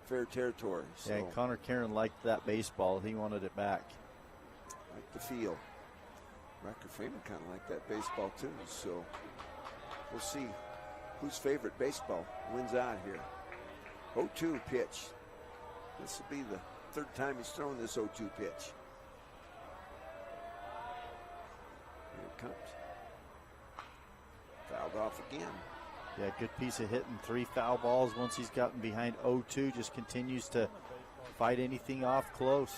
fair territory. So. Yeah, and Connor Karen liked that baseball. He wanted it back. Like the feel. Riker Freeman kind of liked that baseball too. So we'll see whose favorite baseball wins out here. 0-2 pitch. This will be the third time he's thrown this 0-2 pitch. Here it comes. Fouled off again. Yeah, good piece of hitting. 3 foul balls once he's gotten behind 0-2. Just continues to fight anything off close.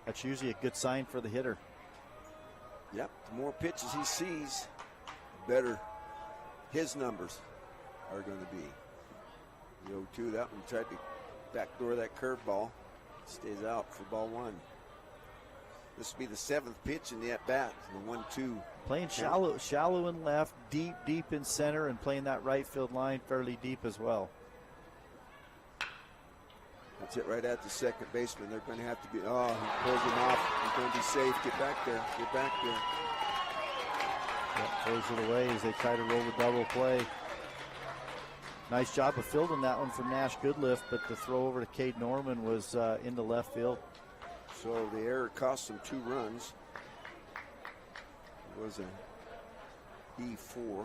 That's usually a good sign for the hitter. Yep, the more pitches he sees, the better his numbers are going to be. The 0-2, that one tried to backdoor that curveball. Stays out for ball 1. This will be the 7th pitch in the at-bat, the 1-2. Playing shallow and left, deep in center, and playing that right field line fairly deep as well. That's it right at the second baseman. They're going to have to be, he pulls him off. He's going to be safe. Get back there. Get back there. Yep, throws it away as they try to roll the double play. Nice job of fielding that one from Nash Goodlift, but the throw over to Cade Norman was into left field. So the error cost them 2 runs. It was a E4.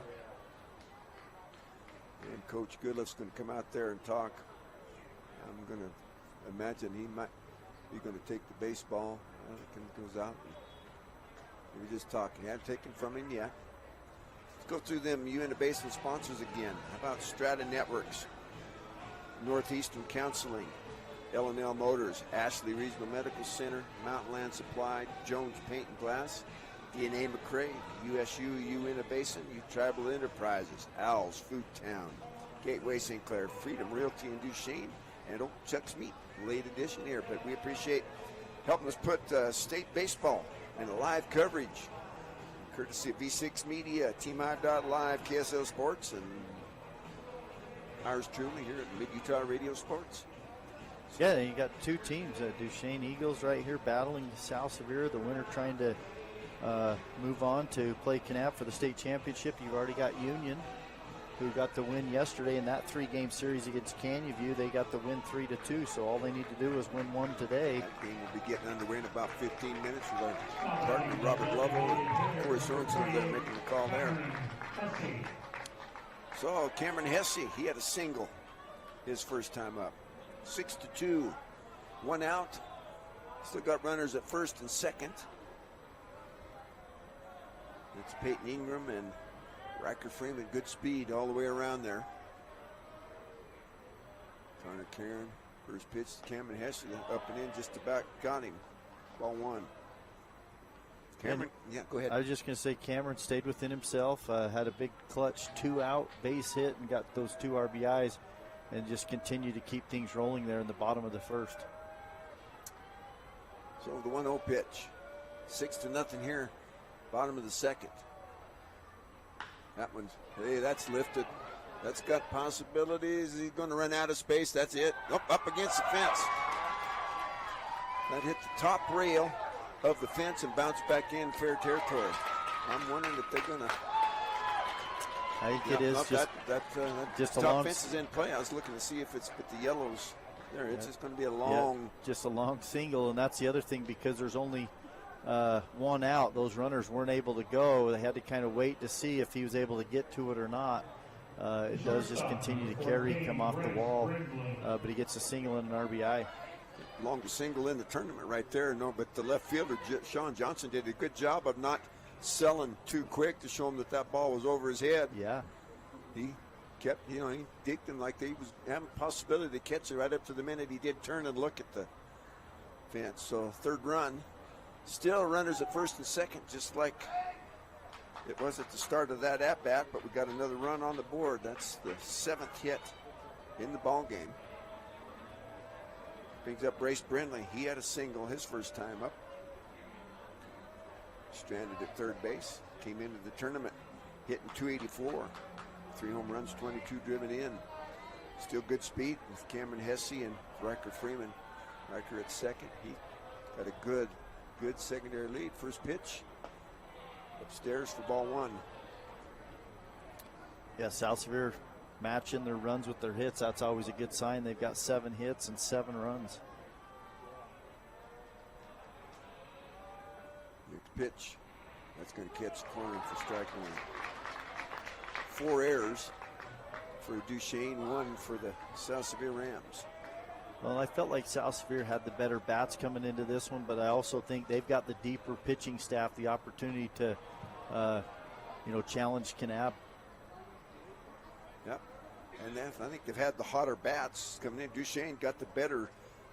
And Coach Goodlift's going to come out there and talk. I'm going to imagine he might be going to take the baseball. Goes out. We were just talking. He hadn't taken from him yet. Let's go through them UNA Basement sponsors again. How about Strata Networks, Northeastern Counseling, L&L Motors, Ashley Regional Medical Center, Mountain Land Supply, Jones Paint and Glass, DNA McCrae, USU UNA Basin, Tribal Enterprises, Owls Food Town, Gateway St. Clair, Freedom Realty in Duchesne, and Old Chuck's Meat, late edition here. But we appreciate helping us put state baseball and live coverage, courtesy of V6 Media, Team I.Live, KSL Sports, and ours truly here at Mid-Utah Radio Sports. Yeah, you got 2 teams, Duchesne Eagles right here battling South Sevier, the winner trying to move on to play Kanab for the state championship. You've already got Union, who got the win yesterday in that 3-game series against Canyon View. They got the win 3-2, so all they need to do is win 1 today. That game will be getting underway in about 15 minutes with our partner Robert Lovell and Corey Sorensen. They're making the call there. So Cameron Hesse, he had a single his first time up. 6-2, 1 out. Still got runners at first and second. It's Peyton Ingram and Riker Freeman. Good speed all the way around there. Connor Karen, first pitch to Cameron Hesse, up and in, just about got him. Ball 1. Cameron, yeah, go ahead. I was just going to say Cameron stayed within himself, had a big clutch 2-out base hit and got those 2 RBIs and just continued to keep things rolling there in the bottom of the first. So the 1-0 pitch. 6-0 here, bottom of the second. That one's, hey, that's lifted. That's got possibilities. He's going to run out of space. That's it. Up against the fence. That hit the top rail of the fence and bounced back in fair territory. I'm wondering if they're going to. I think it is just a top long fence is in play. I was looking to see if it's with the yellows there. It's just going to be a long. Just a long single, and that's the other thing, because there's only one out, those runners weren't able to go. They had to kind of wait to see if he was able to get to it or not. It does just continue to carry, come off the wall, but he gets a single and an RBI. Longest single in the tournament right there. No, but the left fielder, Sean Johnson, did a good job of not selling too quick to show him that that ball was over his head. Yeah. He kept, he dicked him like he was having a possibility to catch it right up to the minute he did turn and look at the fence. So third run. Still runners at first and second, just like it was at the start of that at-bat, but we got another run on the board. That's the 7th hit in the ball game. Brings up Brace Brindley. He had a single his first time up. Stranded at third base. Came into the tournament hitting .284. 3 home runs, 22 driven in. Still good speed with Cameron Hesse and Riker Freeman. Riker at second. He got a good secondary lead. First pitch upstairs for ball 1. Yeah, South Sevier matching their runs with their hits. That's always a good sign. They've got 7 hits and 7 runs. Next pitch. That's going to catch the corner for strike 1. 4 errors for Duchesne, 1 for the South Sevier Rams. Well, I felt like South Sevier had the better bats coming into this one, but I also think they've got the deeper pitching staff, the opportunity to, challenge Kanab. Yep. And I think they've had the hotter bats coming in. Duchesne got the better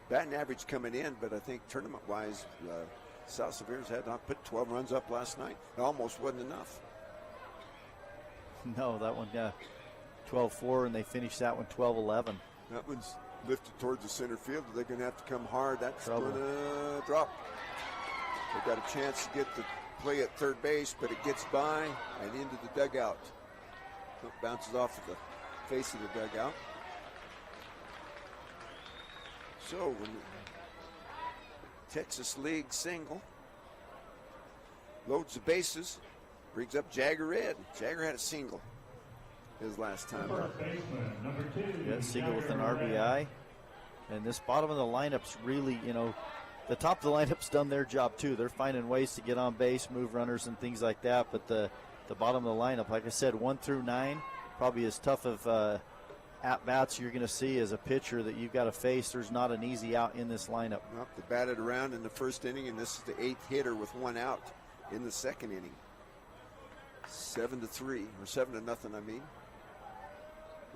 batting average coming in, but I think tournament-wise, South Sevier's had not put 12 runs up last night. It almost wasn't enough. No, that one, 12-4, and they finished that one 12-11. That one's lifted towards the center field. They're going to have to come hard. That's going to drop. They've got a chance to get the play at third base, but it gets by and into the dugout. Bounces off of the face of the dugout. So when the Texas League single loads the bases, brings up Jagger Red. Jagger had a single his last time up. Yeah, single with an RBI. And this bottom of the lineup's really, the top of the lineup's done their job too. They're finding ways to get on base, move runners and things like that. But the bottom of the lineup, like I said, 1 through 9, probably as tough of at-bats you're going to see as a pitcher that you've got to face. There's not an easy out in this lineup. Well, they batted around in the first inning, and this is the 8th hitter with 1 out in the second inning. 7-3, or 7-0, I mean.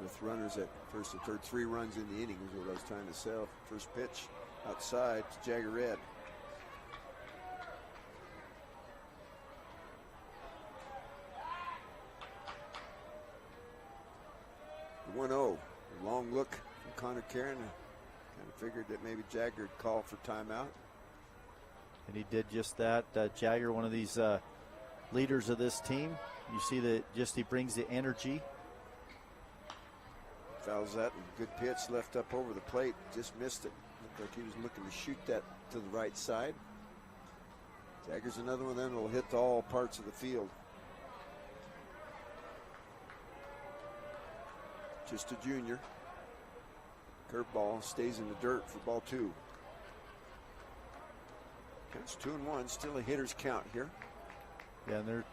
With runners at first and third, 3 runs in the inning is what I was trying to say. First pitch outside to Jagger Red. The 1-0, a long look from Connor Karen. Kind of figured that maybe Jagger would call for timeout. And he did just that. Jagger, one of these leaders of this team. You see that he brings the energy. Fouls that, and good pitch left up over the plate. Just missed it. Looked like he was looking to shoot that to the right side. Jagger's another one then will hit to all parts of the field. Just a junior. Curveball stays in the dirt for ball 2. Counts 2-1, still a hitter's count here. Yeah, and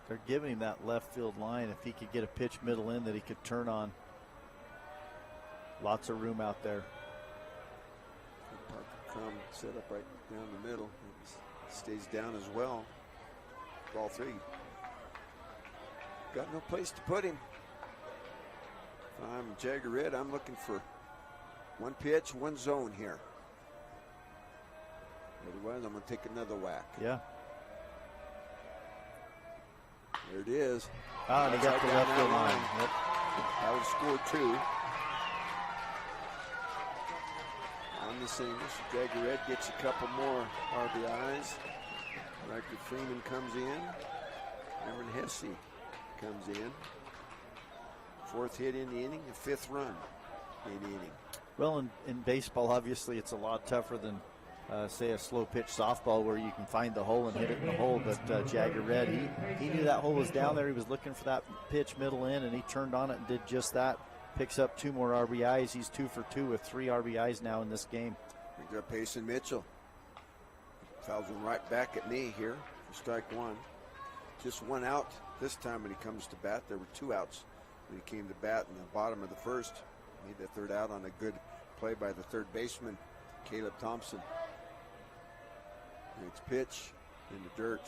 they're giving him that left field line. If he could get a pitch middle in that he could turn on. Lots of room out there. Parker Crum set up right down the middle. It stays down as well. Ball 3. Got no place to put him. If I'm Jagger Red, I'm looking for 1 pitch, 1 zone here. Otherwise, I'm going to take another whack. Yeah. There it is. And he got the left field line. Yep. That would score 2. On the singles, Jagger Red gets a couple more RBIs. Riker Freeman comes in. Cameron Hesse comes in. 4th hit in the inning, a 5th run in the inning. Well, in baseball, obviously, it's a lot tougher than, say, a slow pitch softball where you can find the hole and hit it in the hole. But Jagger Red, he knew that hole was down there. He was looking for that pitch middle in, and he turned on it and did just that. Picks up 2 more RBIs. He's 2 for 2 with 3 RBIs now in this game. Brings up Payson Mitchell. Fouls him right back at me here for strike one. Just one out this time when he comes to bat. There were 2 outs when he came to bat in the bottom of the first. Made the third out on a good play by the third baseman, Caleb Thompson. Next pitch in the dirt.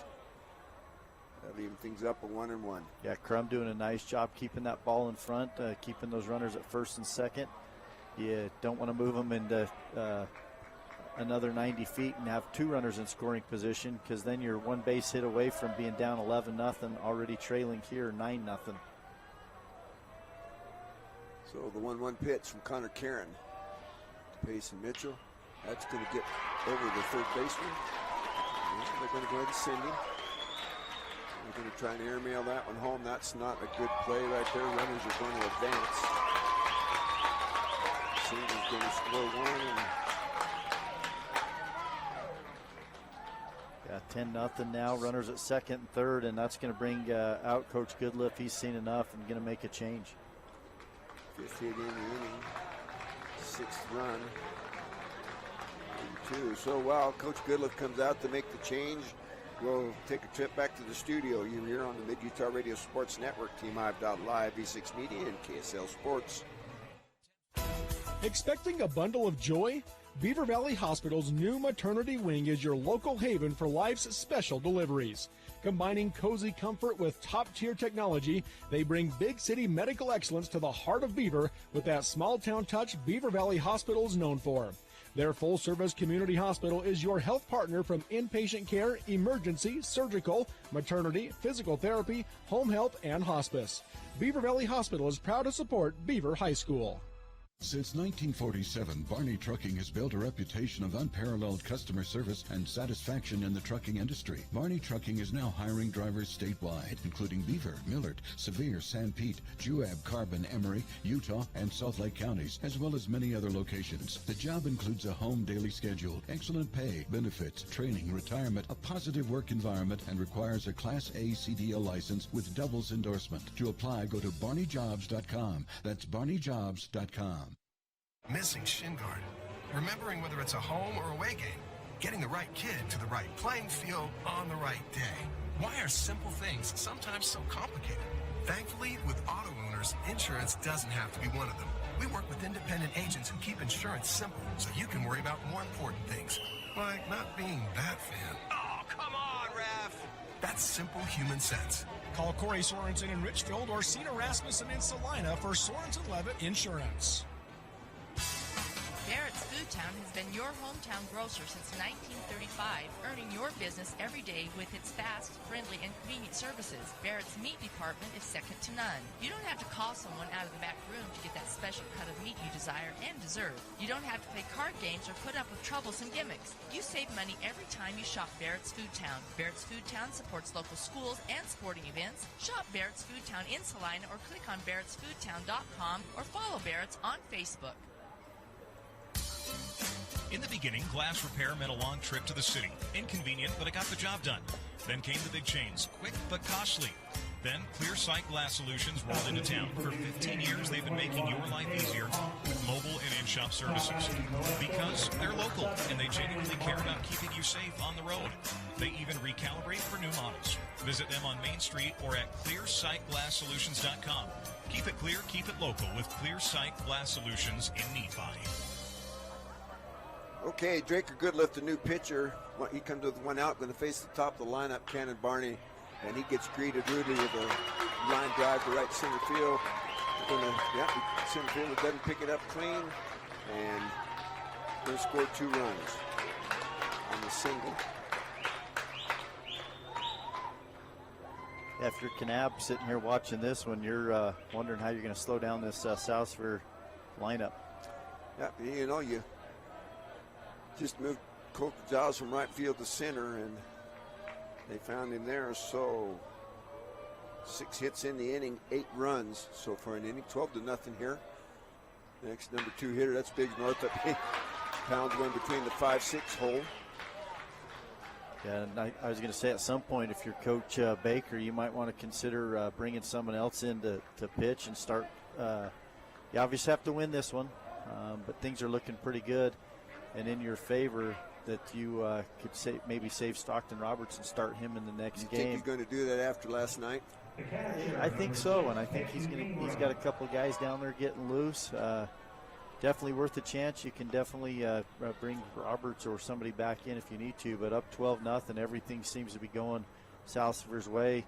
That'll even things up at 1-1. Yeah, Crum doing a nice job keeping that ball in front, keeping those runners at first and second. You don't want to move them into another 90 feet and have 2 runners in scoring position, because then you're 1 base hit away from being down 11-0, already trailing here 9-0. So the 1-1 pitch from Connor Karen to Payson Mitchell. That's going to get over the third baseman. Yeah, they're going to go ahead and send him. They're going to try and airmail that one home. That's not a good play right there. Runners are going to advance. Single's going to score one. Yeah, 10-0 now. Runners at second and third, and that's going to bring out Coach Goodliff. He's seen enough and going to make a change. 5th hit in the inning. 6th run. 2. So while Coach Goodliff comes out to make the change, we'll take a trip back to the studio. You're here on the Mid-Utah Radio Sports Network, Team Live, V6 Media, and KSL Sports. Expecting a bundle of joy? Beaver Valley Hospital's new maternity wing is your local haven for life's special deliveries. Combining cozy comfort with top-tier technology, they bring big city medical excellence to the heart of Beaver with that small-town touch Beaver Valley Hospital is known for. Their full-service community hospital is your health partner from inpatient care, emergency, surgical, maternity, physical therapy, home health, and hospice. Beaver Valley Hospital is proud to support Beaver High School. Since 1947, Barney Trucking has built a reputation of unparalleled customer service and satisfaction in the trucking industry. Barney Trucking is now hiring drivers statewide, including Beaver, Millard, Sevier, San Pete, Juab, Carbon, Emery, Utah, and Salt Lake counties, as well as many other locations. The job includes a home daily schedule, excellent pay, benefits, training, retirement, a positive work environment, and requires a Class A CDL license with doubles endorsement. To apply, go to barneyjobs.com. That's barneyjobs.com. Missing shin guard. Remembering whether it's a home or away game. Getting the right kid to the right playing field on the right day. Why are simple things sometimes so complicated? Thankfully, with auto owners, insurance doesn't have to be one of them. We work with independent agents who keep insurance simple so you can worry about more important things. Like not being that fan. Oh, come on, ref! That's simple human sense. Call Corey Sorensen in Richfield or Cena Rasmussen in Salina for Sorensen Levitt Insurance. Barrett's Foodtown has been your hometown grocer since 1935, earning your business every day with its fast, friendly, and convenient services. Barrett's meat department is second to none. You don't have to call someone out of the back room to get that special cut of meat you desire and deserve. You don't have to play card games or put up with troublesome gimmicks. You save money every time you shop Barrett's Foodtown. Barrett's Foodtown supports local schools and sporting events. Shop Barrett's Foodtown in Salina or click on barrettsfoodtown.com or follow Barrett's on Facebook. In the beginning, glass repair meant a long trip to the city. Inconvenient, but it got the job done. Then came the big chains, quick but costly. Then Clear Sight Glass Solutions rolled into town. For 15 years, they've been making your life easier with mobile and in-shop services. Because they're local, and they genuinely care about keeping you safe on the road. They even recalibrate for new models. Visit them on Main Street or at clearsightglasssolutions.com. Keep it clear, keep it local with Clear Sight Glass Solutions in Nephi. Okay, Draker Goodliff, the new pitcher. He comes with one out, going to face the top of the lineup, Cannon Barney, and he gets greeted rudely with a line drive to right center field. Center field doesn't pick it up clean, and going to score 2 runs on the single. After Kanab sitting here watching this one, you're wondering how you're going to slow down this South Sevier lineup. Yeah, you just moved Colt Giles from right field to center, and they found him there. So 6 hits in the inning, 8 runs so far in the inning, 12-0 here. Next number 2 hitter, that's Biggs Northup. He pounds one between the 5-6 hole. Yeah, and I was going to say at some point, if you're Coach Baker, you might want to consider bringing someone else in to pitch and start. You obviously have to win this one, but things are looking pretty good and in your favor. that you could maybe save Stockton Roberts and start him in the next You game. think he's going to do that after last night? I think so, and I think he's got a couple of guys down there getting loose. Definitely worth a chance. You can definitely bring Roberts or somebody back in if you need to, but up 12-0, everything seems to be going South way.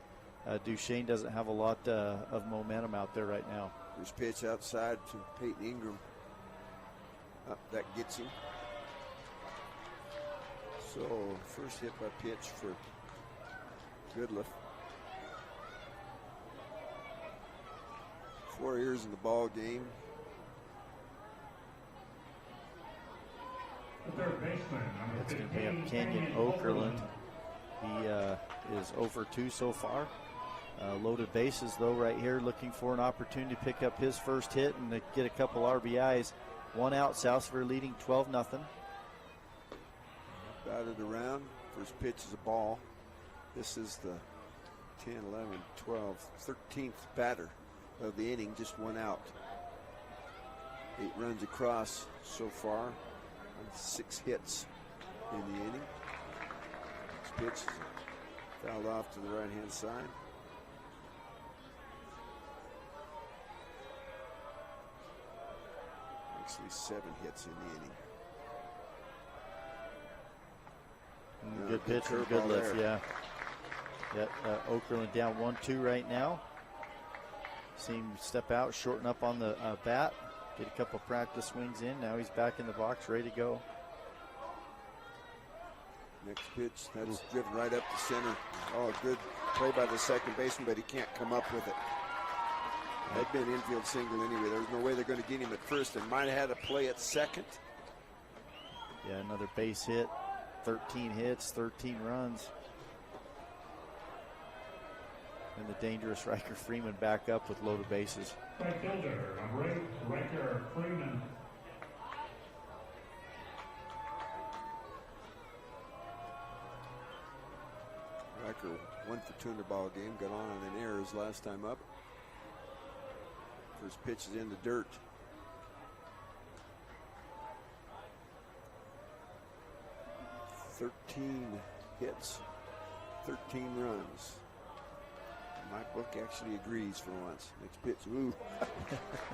Duchesne doesn't have a lot of momentum out there right now. First pitch outside to Peyton Ingram. Up, that gets him. So first hit by pitch for Goodliff. 4 years in the ball game. The third baseman, That's going to be up Kenyon Okerlund. He is over 2 so far. Loaded bases though right here, looking for an opportunity to pick up his first hit and to get a couple RBIs. 1 out, Southside leading 12-0. Batted around. First pitch is a ball. This is the 10, 11, 12, 13th batter of the inning, just 1 out. 8 runs across so far, and 6 hits in the inning. This pitch is fouled off to the right-hand side. Actually 7 hits in the inning. Good pitch and good lift, yeah. Okerlund down 1-2 right now. See him step out, shorten up on the bat, get a couple practice swings in. Now he's back in the box, ready to go. Next pitch, that's driven right up the center. Oh, good play by the second baseman, but he can't come up with it. That'd been an infield single anyway. There's no way they're going to get him at first. They might have had a play at second. Yeah, another base hit. 13 hits, 13 runs. And the dangerous Riker Freeman back up with loaded bases. Right fielder, number 8, Riker Freeman. Riker 1 for 2 in the ball game. Got on an error his last time up. First pitch is in the dirt. "13 hits, 13 runs." My book actually agrees for once. Next pitch, ooh.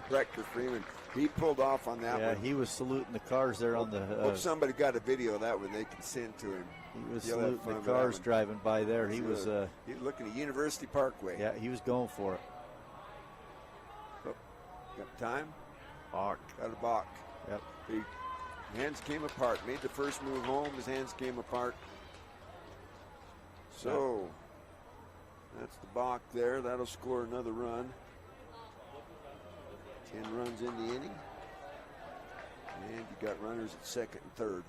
Riker Freeman, he pulled off on that one. Yeah, he was saluting the cars there on the... Hope somebody got a video of that one they can send to him. He was saluting the cars driving by there. He was looking at University Parkway. Yeah, he was going for it. Oh, got time? Balk. Got a balk. Yep. Hands came apart. Made the first move home. His hands came apart. So that's the balk there. That'll score another run. 10 runs in the inning. And you got runners at second and third.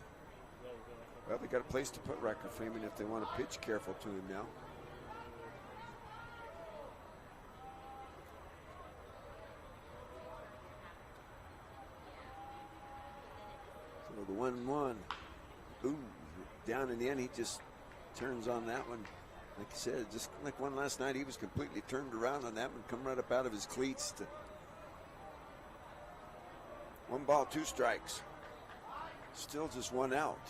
Well, they got a place to put Riker Freeman if they want to pitch careful to him now. So the 1-1. Ooh, down in the end, he just turns on that one. Like I said, just like one last night, he was completely turned around on that one, come right up out of his cleats. 1 ball, 2 strikes. Still just 1 out.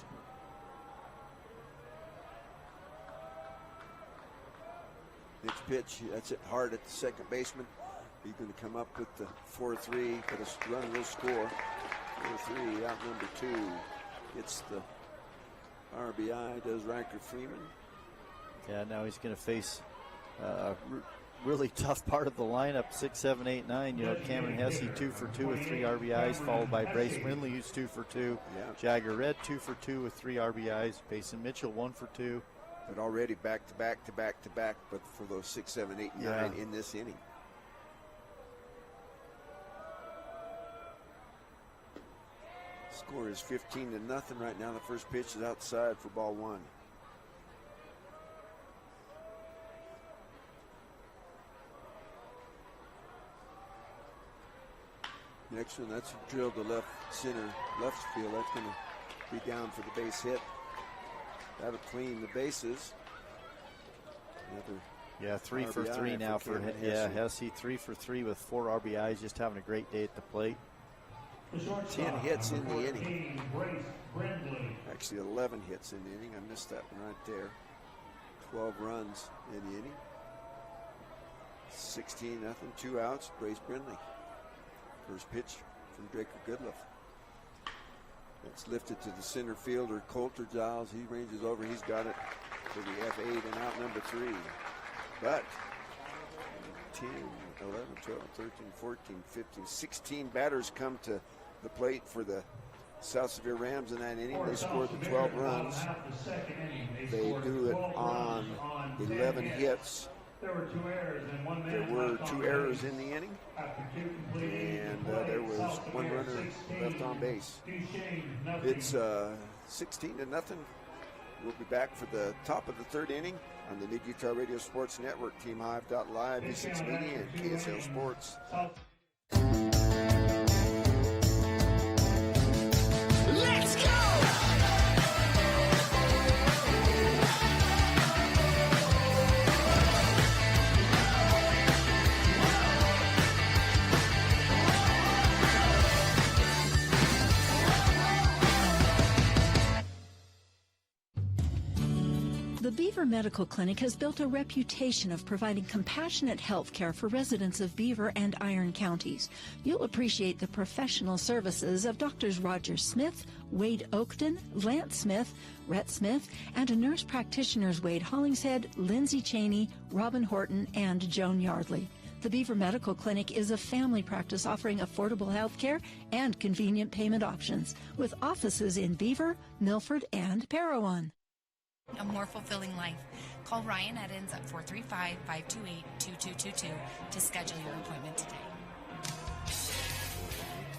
Next pitch, that's it hard at the second baseman. He's going to come up with the 4-3, but a run will score. 4-3, out number 2. Gets the RBI, does Riker Freeman. Yeah, now he's going to face a really tough part of the lineup, 6, 7, 8, 9. You know, Cameron Hesse, 2 for 2 with 3 RBIs, followed by Brace Winley, who's 2 for 2. Yeah. Jagger Red, 2 for 2 with 3 RBIs. Payson Mitchell, 1 for 2. But already back to back to back to back, but for those 6, 7, 8, 9 in this inning. Score is 15-0 right now. The first pitch is outside for ball 1. Next one, that's drilled to left center, left field. That's going to be down for the base hit. That'll clean the bases. Another 3 for 3 now for Hesse. 3 for 3 with 4 RBIs, just having a great day at the plate. 10 hits in the inning. Actually 11 hits in the inning. I missed that one right there. 12 runs in the inning. 16-0, 2 outs. Brace Brindley. First pitch from Draker Goodluff. It's lifted to the center fielder, Coulter Giles. He ranges over. He's got it for the F8 and out number 3. But 10, 11, 12, 13, 14, 15, 16 batters come to the plate for the South Sevier Rams in that inning. They scored the 12 runs. They do it on 11 hits. There were 2 errors and 1 man. There were 2 errors in the inning, and there was 1 runner left on base. It's 16-0. We'll be back for the top of the 3rd inning on the Mid-Utah Radio Sports Network, TeamHive.live, V6 Media, and KSL Sports. Let's go! The Beaver Medical Clinic has built a reputation of providing compassionate health care for residents of Beaver and Iron counties. You'll appreciate the professional services of Drs. Roger Smith, Wade Oakton, Lance Smith, Rhett Smith, and nurse practitioners Wade Hollingshead, Lindsay Cheney, Robin Horton, and Joan Yardley. The Beaver Medical Clinic is a family practice offering affordable health care and convenient payment options, with offices in Beaver, Milford, and Parowan. A more fulfilling life. Call Ryan Eddins at 435-528-2222 to schedule your appointment today.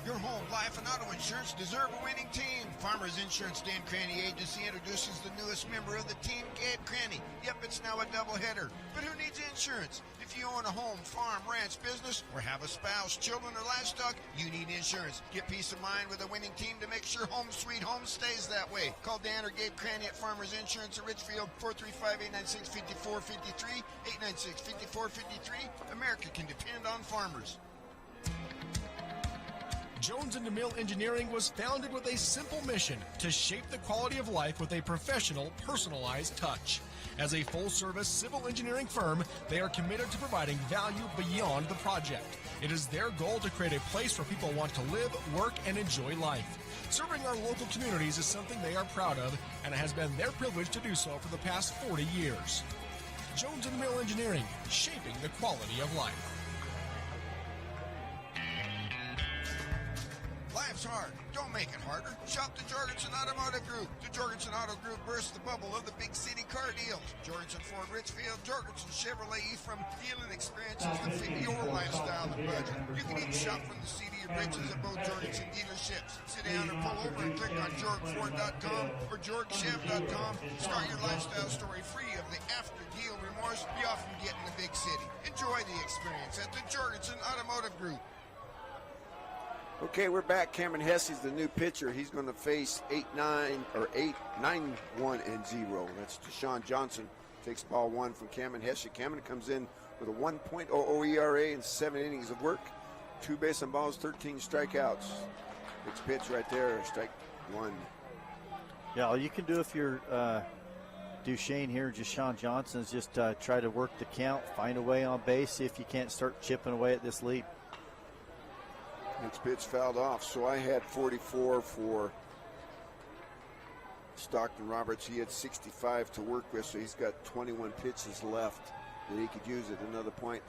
Your home, life, and auto insurance deserve a winning team. Farmers Insurance Dan Cranny Agency introduces the newest member of the team, Gabe Cranny. Yep, it's now a doubleheader. But who needs insurance? If you own a home, farm, ranch, business, or have a spouse, children, or livestock, you need insurance. Get peace of mind with a winning team to make sure Home Sweet Home stays that way. Call Dan or Gabe Cranny at Farmers Insurance at Richfield, 435-896-5453, 896-5453. America can depend on farmers. Jones & DeMille Engineering was founded with a simple mission to shape the quality of life with a professional, personalized touch. As a full-service civil engineering firm, they are committed to providing value beyond the project. It is their goal to create a place where people want to live, work, and enjoy life. Serving our local communities is something they are proud of, and it has been their privilege to do so for the past 40 years. Jones & DeMille Engineering, shaping the quality of life. Life's hard. Don't make it harder. Shop the Jorgensen Automotive Group. The Jorgensen Auto Group bursts the bubble of the big city car deals. Jorgensen Ford Richfield, Jorgensen Chevrolet from dealing experiences that fit your lifestyle and budget. You can even shop from the seat of your britches at both Jorgensen dealerships. Sit down or pull over and click on JorgFord.com or JorgChev.com. Start your lifestyle story free of the after-deal remorse you often get in the big city. Enjoy the experience at the Jorgensen Automotive Group. Okay, we're back. Cameron Hesse's the new pitcher. He's going to face 8-9-1-0. That's Deshaun Johnson. Takes ball 1 from Cameron Hesse. Cameron comes in with a 1.00 ERA and 7 innings of work. 2 base on balls, 13 strikeouts. It's pitch right there, strike 1. Yeah, all you can do if you're Duchesne here, Deshaun Johnson, is just try to work the count, find a way on base, see if you can't start chipping away at this lead. Next pitch fouled off, so I had 44 for Stockton Roberts. He had 65 to work with, so he's got 21 pitches left that he could use at another point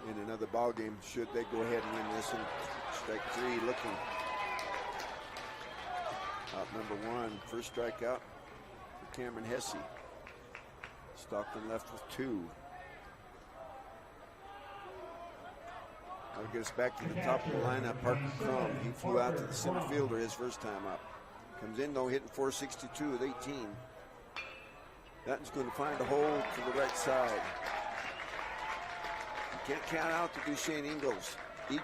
in another ball game should they go ahead and win this. And strike 3 looking. Out number 1, first strikeout for Cameron Hesse. Stockton left with 2. That'll get us back to the top of the lineup. Parker Crum, he flew out to the center fielder his first time up. Comes in though, hitting 462 with 18. That is going to find a hole to the right side. You can't count out the Duchesne Eagles. They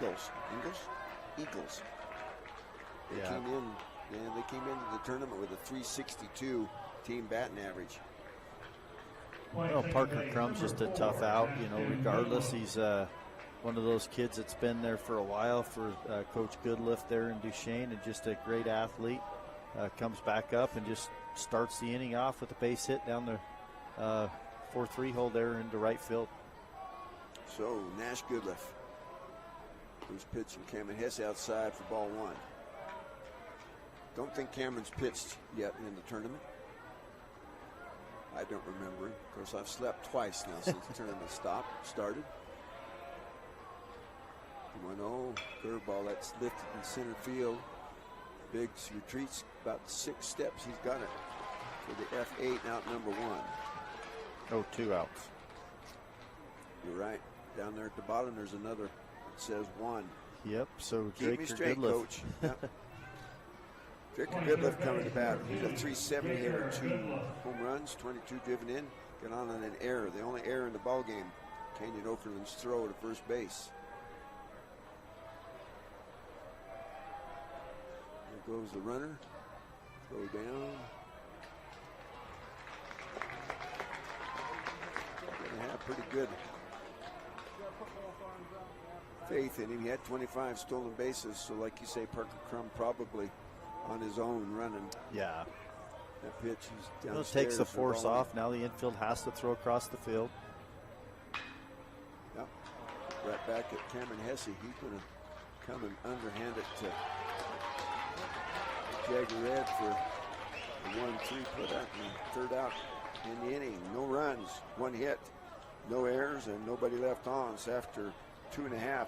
came into the tournament with a 362 team batting average. Well, Parker Crum's just a tough out, regardless. He's one of those kids that's been there for a while for Coach Goodliff there in Duchesne, and just a great athlete. Comes back up and just starts the inning off with a base hit down the 4-3 hole there into right field. So Nash Goodliff, who's pitching Cameron Hesse outside for ball one. Don't think Cameron's pitched yet in the tournament. I don't remember him. Of course, I've slept twice now since the tournament started. 1-0, curveball that's lifted in center field. Biggs retreats about 6 steps. He's got it for the F8, out number 1. Oh, 2 outs. You're right. Down there at the bottom, there's another that says 1. Yep, so Keep me straight, Goodliff. Coach. Yep. Draker Goodliff coming to bat. He's a 370 hitter, 2 home runs, 22 driven in. Got on an error, the only error in the ball game. Kenyon Okerlund's throw to first base. There goes the runner. Throw down. Gonna have pretty good faith in him. He had 25 stolen bases, so like you say, Parker Crum probably on his own running. Yeah. That pitch is downstairs. Well, it takes the force off. Now the infield has to throw across the field. Yep. Right back at Cameron Hesse. He's going to come and underhand it to Jagger Red for the 1-3 put out and third out in the inning. No runs, 1 hit, no errors, and nobody left on. So after 2.5,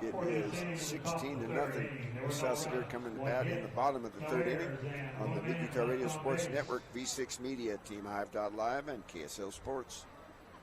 it is 16-0. South Sevier coming to bat in the bottom of the 3rd inning on the Big Utah Radio Sports Network, V6 Media, TeamHive.live, and KSL Sports.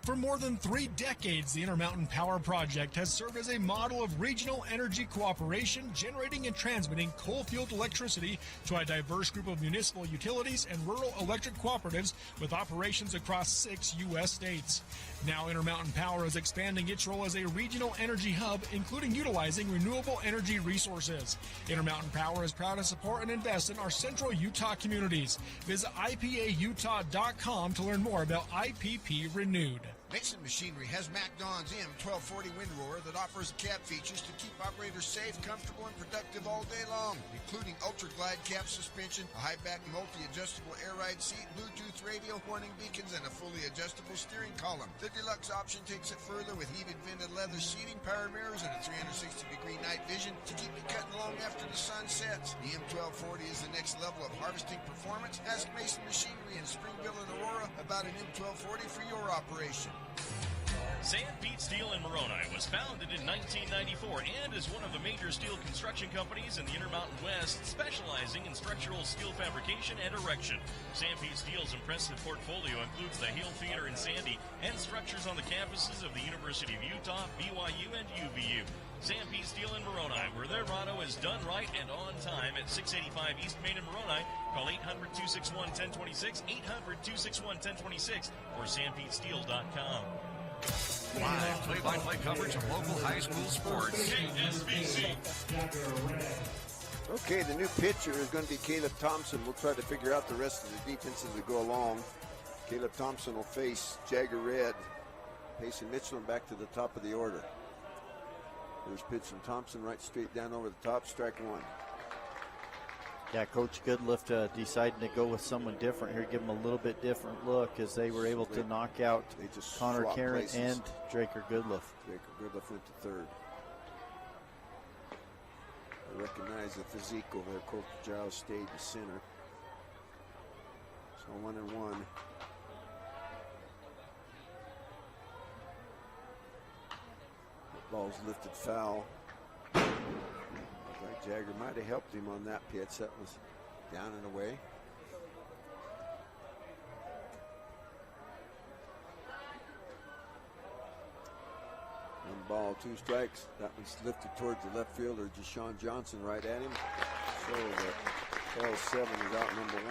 For more than 3 decades, the Intermountain Power Project has served as a model of regional energy cooperation, generating and transmitting coal-fueled electricity to a diverse group of municipal utilities and rural electric cooperatives with operations across 6 U.S. states. Now Intermountain Power is expanding its role as a regional energy hub, including utilizing renewable energy resources. Intermountain Power is proud to support and invest in our central Utah communities. Visit IPAUtah.com to learn more about IPP Renewed. Mason Machinery has MacDon's M1240 wind rower that offers cab features to keep operators safe, comfortable, and productive all day long, including Ultra Glide cab suspension, a high-back multi-adjustable air ride seat, Bluetooth radio, warning beacons, and a fully adjustable steering column. The deluxe option takes it further with heated vented leather seating, power mirrors, and a 360-degree night vision to keep you cutting along after the sun sets. The M1240 is the next level of harvesting performance. Ask Mason Machinery in Springville and Aurora about an M1240 for your operation. San Pete Steel in Moroni was founded in 1994 and is one of the major steel construction companies in the Intermountain West, specializing in structural steel fabrication and erection. San Pete Steel's impressive portfolio includes the Hale Theater in Sandy and structures on the campuses of the University of Utah, BYU, and UVU. San Pete Steel in Moroni, where their motto is done right and on time, at 685 East Main in Moroni. Call 800-261-1026, 800-261-1026, or sanpetesteel.com. Live play-by-play coverage of local high school sports. KSBC. Okay, the new pitcher is going to be Caleb Thompson. We'll try to figure out the rest of the defense as we go along. Caleb Thompson will face Jagger Red, Payson Mitchell, and back to the top of the order. There's pitch from Thompson, right straight down over the top, strike 1. Yeah, Coach Goodliff deciding to go with someone different here, give him a little bit different look as they were able to knock out Connor Karen and Draker Goodliff. Draker Goodliff went to third. I recognize the physique over there. Coach Giles stayed in center. So 1-1. Ball's lifted foul. Like Jagger might have helped him on that pitch. That was down and away. One ball, 2 strikes. That one's lifted towards the left fielder, Deshaun Johnson, right at him. So the L7 is out number 1.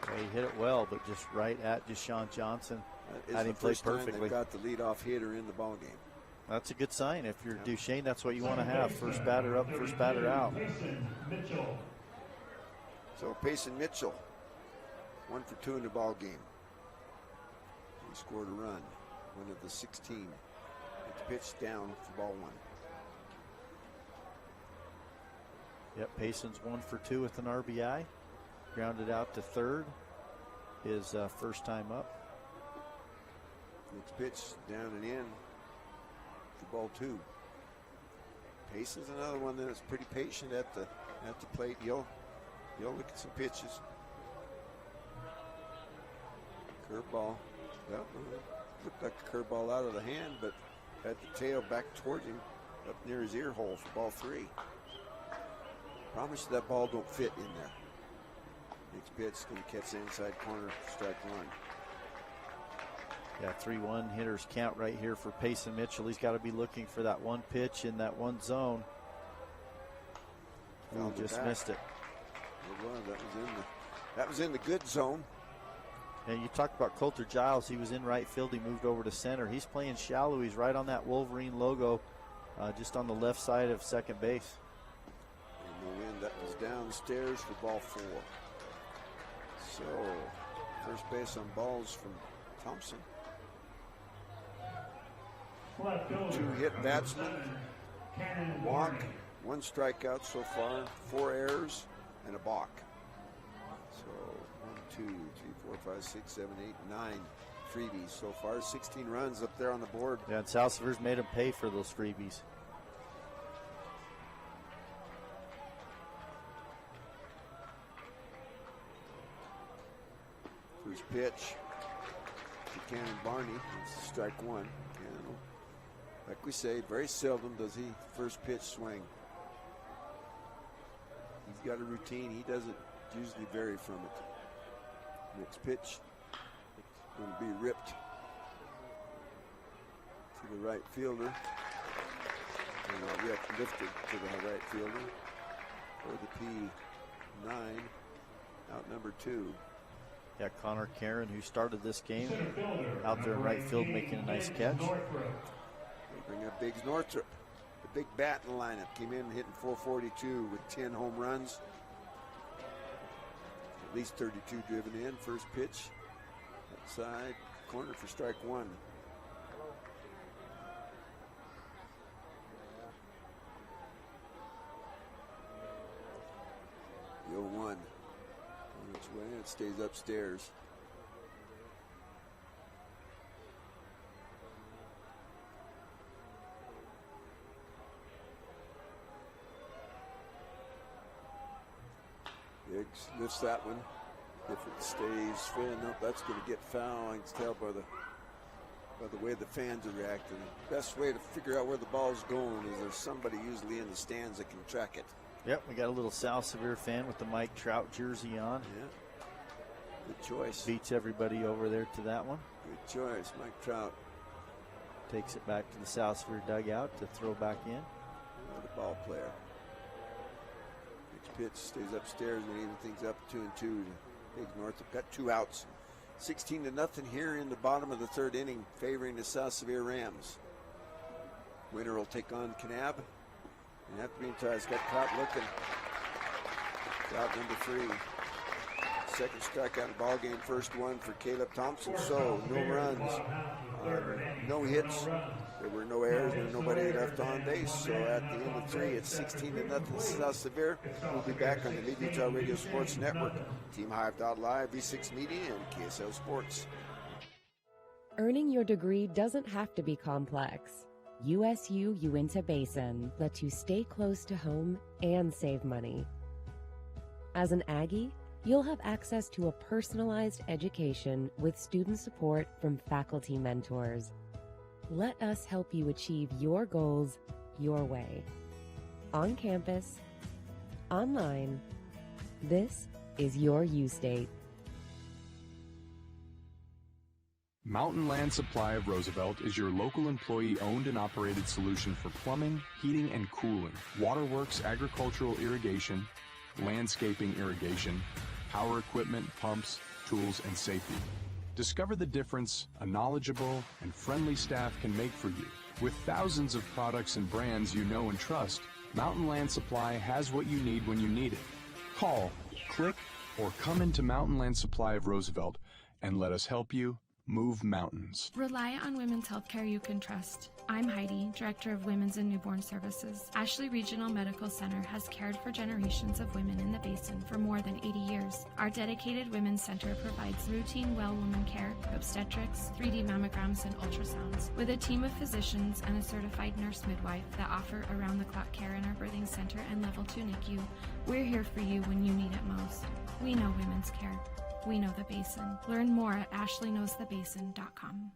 Yeah, he hit it well, but just right at Deshaun Johnson. Had him play perfectly. They've got the leadoff hitter in the ball game. That's a good sign. If you're Duchesne, that's what you want to have. First batter up, first batter out. So Payson Mitchell, 1 for 2 in the ball game. He scored a run, one of the 16 Pitch down for ball 1. Yep, Payson's 1 for 2 with an RBI. Grounded out to third. His first time up. Next pitch down and in for ball 2. Payson's another one that's pretty patient at the plate. He'll look at some pitches. Curveball. Well, looked like a curveball out of the hand, but had the tail back toward him up near his ear hole for ball 3. Promise you that ball don't fit in there. Next pitch going to catch the inside corner, strike 1. Yeah, 3-1 hitters count right here for Payson Mitchell. He's got to be looking for that one pitch in that one zone. Found Just back. missed it. It was. That was in the good zone. And you talked about Coulter Giles. He was in right field. He moved over to center. He's playing shallow. He's right on that Wolverine logo, just on the left side of second base. And the wind that was downstairs for ball 4. So, first base on balls from Thompson. 2 hit batsmen, a walk, 1 strikeout so far, 4 errors, and a balk. So 1, 2, 3, 4, 5, 6, 7, 8, 9 freebies so far. 16 runs up there on the board. Yeah, and South Sevier's made him pay for those freebies. First pitch to Cannon Barney. It's strike 1. And like we say, very seldom does he first pitch swing. He's got a routine. He doesn't usually vary from it. Next pitch going to be ripped to the right fielder. Lifted to the right fielder for the P9, out number 2. Yeah, Connor Karen, who started this game, out there in right field making a nice catch. They bring up Biggs Northrop, the big bat in the lineup. Came in hitting .442 with 10 home runs. At least 32 driven in. First pitch, outside corner for strike 1. The 0-1 on its way. It stays upstairs. Biggs lifts that one. If it stays fair, nope, that's going to get foul. I can tell by the way the fans are reacting. The best way to figure out where the ball's going is there's somebody usually in the stands that can track it. Yep, we got a little South Sevier fan with the Mike Trout jersey on. Yeah, good choice. Beats everybody over there to that one. Good choice, Mike Trout. Takes it back to the South Sevier dugout to throw back in. The ball player. Next pitch stays upstairs and even things up 2-2. Big Northrop got 2 outs. 16-0 here in the bottom of the 3rd inning, favoring the South Sevier Rams. Winner will take on Kanab. And after being tied, got Trout looking. Trout number 3. Second strikeout in the ball game. First one for Caleb Thompson. So no runs, no hits. There were no errors. There was nobody left on base. So at the end of 3, it's 16-0 South Sevier. We'll be back on the Mid-Utah Radio Sports Network, TeamHive.live, V6 Media, and KSL Sports. Earning your degree doesn't have to be complex. USU Uinta Basin lets you stay close to home and save money. As an Aggie, you'll have access to a personalized education with student support from faculty mentors. Let us help you achieve your goals your way. On campus, online, this is your U-State. Mountain Land Supply of Roosevelt is your local employee-owned and operated solution for plumbing, heating, and cooling, waterworks, agricultural irrigation, landscaping irrigation, power equipment, pumps, tools, and safety. Discover the difference a knowledgeable and friendly staff can make for you. With thousands of products and brands you know and trust, Mountain Land Supply has what you need when you need it. Call, click, or come into Mountain Land Supply of Roosevelt and let us help you Move mountains. Rely on women's healthcare you can trust. I'm Heidi, Director of Women's and Newborn Services. Ashley Regional Medical Center has cared for generations of women in the basin for more than 80 years. Our dedicated Women's Center provides routine well woman care, obstetrics, 3D mammograms, and ultrasounds. With a team of physicians and a certified nurse midwife that offer around-the-clock care in our birthing center and level 2 NICU, we're here for you when you need it most. We know women's care. We know the basin. Learn more at ashleyknowsthebasin.com.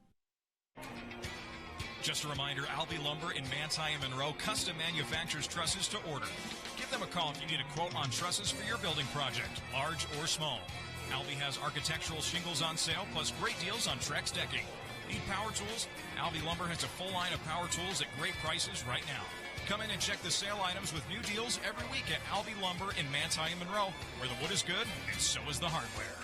Just a reminder, Albee Lumber in Manti and Monroe custom manufactures trusses to order. Give them a call if you need a quote on trusses for your building project, large or small. Albee has architectural shingles on sale, plus great deals on Trex decking. Need power tools? Albee Lumber has a full line of power tools at great prices right now. Come in and check the sale items with new deals every week at Albee Lumber in Manti and Monroe, where the wood is good and so is the hardware.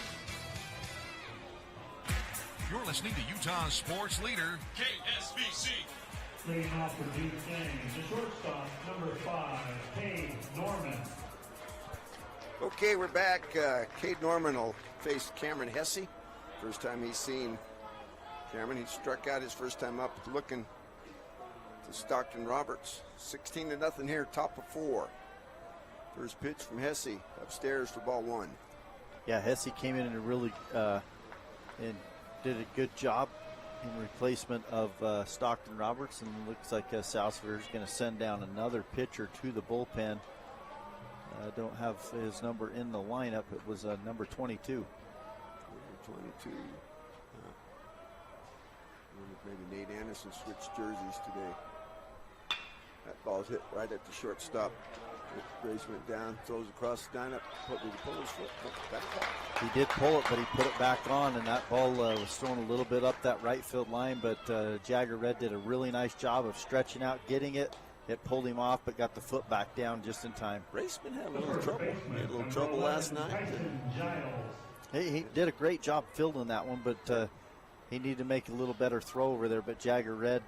You're listening to Utah's sports leader, KSBC. Leading off for Duchesne, the shortstop, number 5, Cade Norman. Okay, we're back. Cade Norman will face Cameron Hesse. First time he's seen Cameron. He struck out his first time up, looking to Stockton Roberts. 16-0 here, top of 4. First pitch from Hesse, upstairs for ball 1. Yeah, Hesse came in and really and did a good job in replacement of Stockton Roberts, and looks like Southsville is going to send down another pitcher to the bullpen. I don't have his number in the lineup. It was number 22. Number 22. Maybe Nate Anderson switched jerseys today. That ball's hit right at the shortstop. Grace went down, throws across the lineup. Did he pull his foot? He did pull it, but he put it back on, and that ball was thrown a little bit up that right field line, but Jagger Red did a really nice job of stretching out, getting it. It pulled him off, but got the foot back down just in time. Raceman had a little trouble. He had a little trouble last night. He did a great job fielding that one, but he needed to make a little better throw over there. But Jagger Red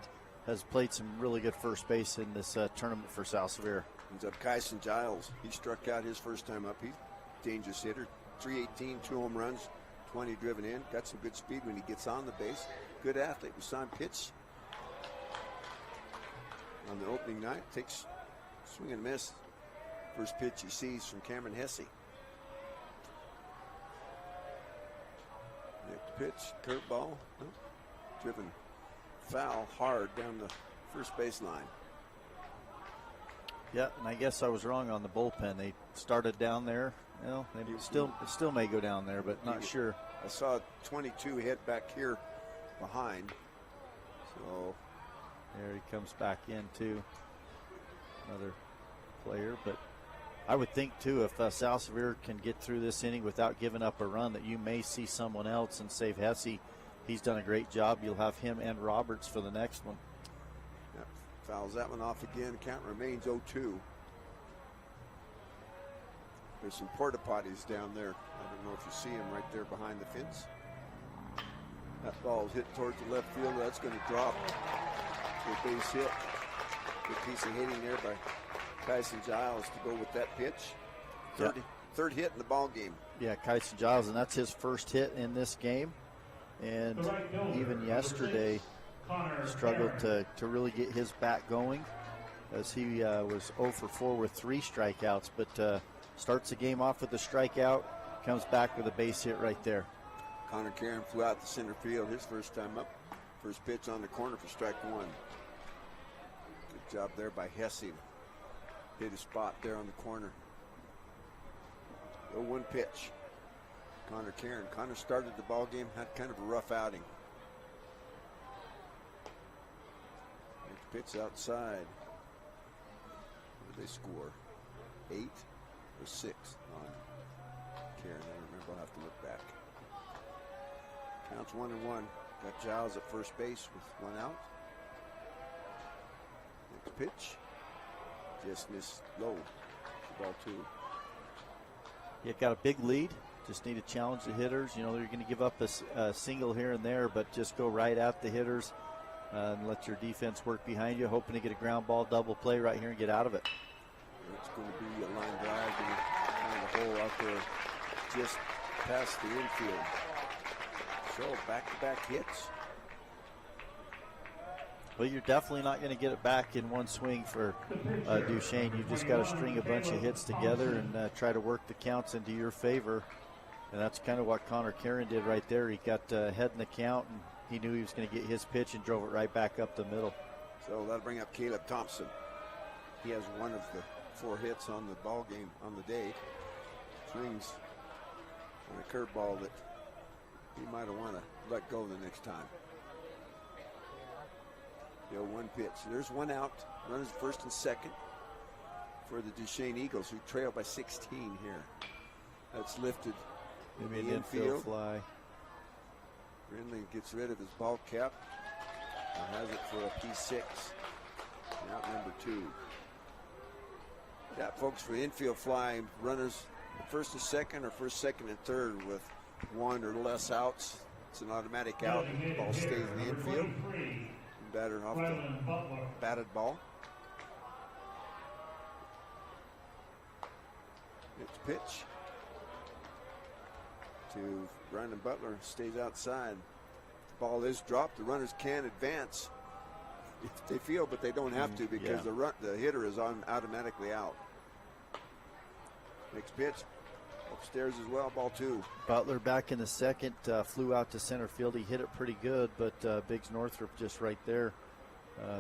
has played some really good first base in this tournament for South Sevier. Ends up Kyson Giles. He struck out his first time up. He's a dangerous hitter. 318, 2 home runs, 20 driven in. Got some good speed when he gets on the base. Good athlete. We saw him pitch on the opening night. Takes swing and miss. First pitch he sees from Cameron Hesse. Next pitch, curveball. Driven foul hard down the first baseline. Yeah, and I guess I was wrong on the bullpen. They started down there. Well, maybe it still may go down there, but not sure. I saw 22 head back here behind. So there he comes back in too. Another player, but I would think too, if South Sevier can get through this inning without giving up a run, that you may see someone else and save Hesse. He's done a great job. You'll have him and Roberts for the next one. Fouls that one off again. Count remains 0-2. There's some porta potties down there. I don't know if you see them right there behind the fence. That ball's hit towards the left field. That's going to drop. A base hit. Good piece of hitting there by Kyson Giles to go with that pitch. Third hit in the ball game. Yeah, Kyson Giles, and that's his first hit in this game. And even yesterday, struggled to really get his bat going, as he was 0 for 4 with 3 strikeouts, but starts the game off with a strikeout, comes back with a base hit right there. Connor Karen flew out to center field his first time up. First pitch on the corner for strike 1. Good job there by Hesse. Hit a spot there on the corner. 0-1 pitch. Connor Karen. Connor started the ball game, had kind of a rough outing. Pitch outside. What did they score? 8 or 6 on Karen? I don't remember. I'll have to look back. Counts 1-1. Got Giles at first base with 1 out. Next pitch. Just missed low. Ball 2. You got a big lead. Just need to challenge the hitters. You know, they're going to give up a single here and there, but just go right at the hitters. And let your defense work behind you, hoping to get a ground ball double play right here and get out of it. It's going to be a line drive and kind of a hole out there just past the infield. So back-to-back hits. Well, you're definitely not going to get it back in one swing for Duchesne. You just got to string a bunch of hits together and try to work the counts into your favor. And that's kind of what Connor Karen did right there. He got ahead in the count, and he knew he was going to get his pitch and drove it right back up the middle. So that'll bring up Caleb Thompson. He has one of the 4 hits on the ball game on the day. Swings on a curveball that he might have wanted to let go the next time. The 0-1 pitch. There's one out. Runners first and second for the Duchesne Eagles, who trail by 16 here. That's lifted in the infield. Fly. Brindley gets rid of his ball cap and has it for a P6. Out number 2. Yeah, folks, for the infield fly, runners first and second or first, second, and third with 1 or less outs. It's an automatic out. The ball stays in the infield. Batter off the batted ball. Next pitch to Brandon Butler, stays outside. The ball is dropped. The runners can advance if they feel, but they don't have to because the hitter is automatically out. Next pitch, upstairs as well, ball 2. Butler back in the second, flew out to center field. He hit it pretty good, but Biggs Northrup just right there,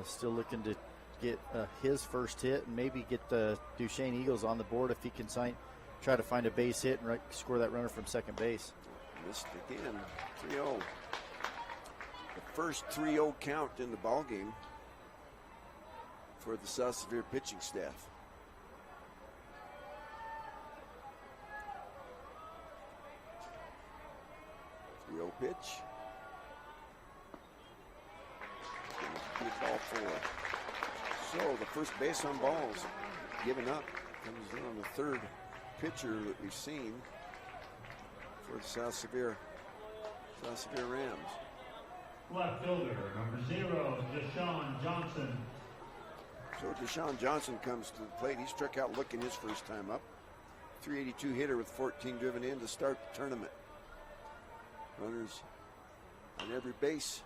still looking to get his first hit and maybe get the Duchesne Eagles on the board if he can try to find a base hit and score that runner from second base. Missed again, 3-0. The first 3-0 count in the ball game for the South Sevier pitching staff. Pitch. Good ball 4. So the first base on balls given up comes in on the third pitcher that we've seen for the South Sevier Rams. Left fielder, number 0, Deshaun Johnson. So Deshaun Johnson comes to the plate. He struck out looking his first time up. 382 hitter with 14 driven in to start the tournament. Runners on every base.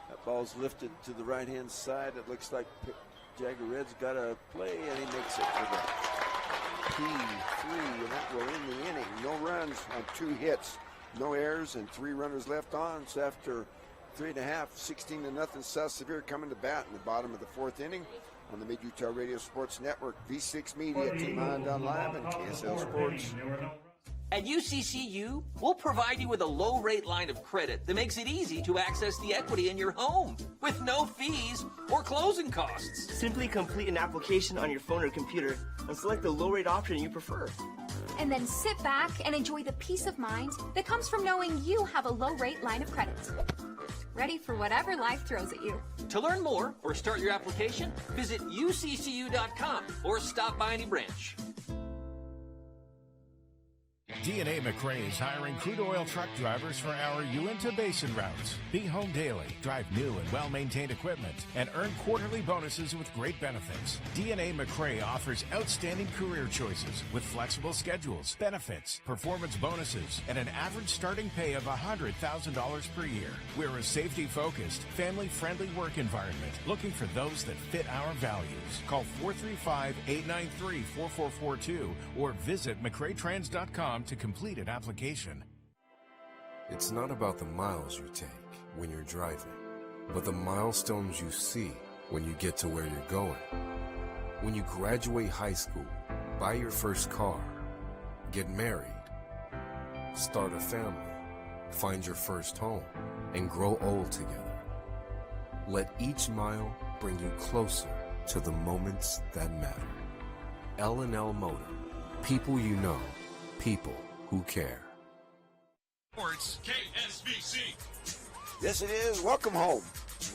That ball's lifted to the right-hand side. It looks like Jagger Red's got a play, and he makes it for the P3, and that will end the inning. No runs on 2 hits, no errors, and 3 runners left on. So after 3.5, 16-0, South Sevier coming to bat in the bottom of the 4th inning on the Mid-Utah Radio Sports Network, V6 Media, Team On Live, and KSL Sports. At UCCU, we'll provide you with a low-rate line of credit that makes it easy to access the equity in your home with no fees or closing costs. Simply complete an application on your phone or computer and select the low-rate option you prefer. And then sit back and enjoy the peace of mind that comes from knowing you have a low-rate line of credit. Ready for whatever life throws at you. To learn more or start your application, visit uccu.com or stop by any branch. DNA McRae is hiring crude oil truck drivers for our Uinta Basin routes. Be home daily, drive new and well-maintained equipment, and earn quarterly bonuses with great benefits. DNA McRae offers outstanding career choices with flexible schedules, benefits, performance bonuses, and an average starting pay of $100,000 per year. We're a safety-focused, family-friendly work environment looking for those that fit our values. Call 435-893-4442 or visit McRaeTrans.com to complete an application. It's not about the miles you take when you're driving, but the milestones you see when you get to where you're going. When you graduate high school, buy your first car, get married, start a family, find your first home, and grow old together. Let each mile bring you closer to the moments that matter. L&L Motor. People you know. People who care. Sports KSBC. Yes, it is. Welcome home.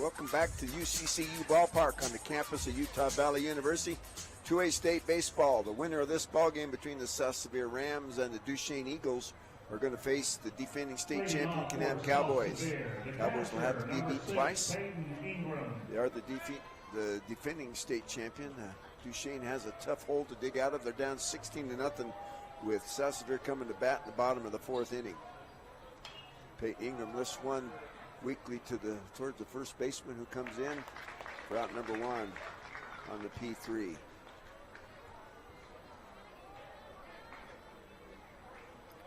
Welcome back to UCCU Ballpark on the campus of Utah Valley University. 2A state baseball. The winner of this ball game between the South Sevier Rams and the Duchesne Eagles are going to face the defending state champion Kanab Cowboys. Cowboys will have to be beat twice. They are the defending state champion. Duchesne has a tough hole to dig out of. They're down 16-0 with South Sevier coming to bat in the bottom of the 4th inning. Pay Ingram lifts one weakly towards the first baseman who comes in for out number 1 on the P3.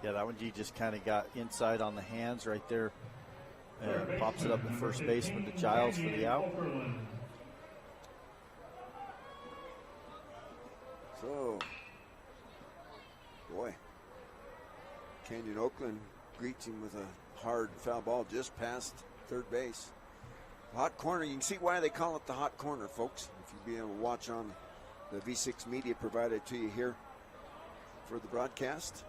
Yeah, that one G just kind of got inside on the hands right there. Pops it up to first baseman to Giles for the out. So, boy, Canyon Oakland greets him with a hard foul ball just past third base. Hot corner, you can see why they call it the hot corner, folks. If you'll be able to watch on the V6 media provided to you here for the broadcast.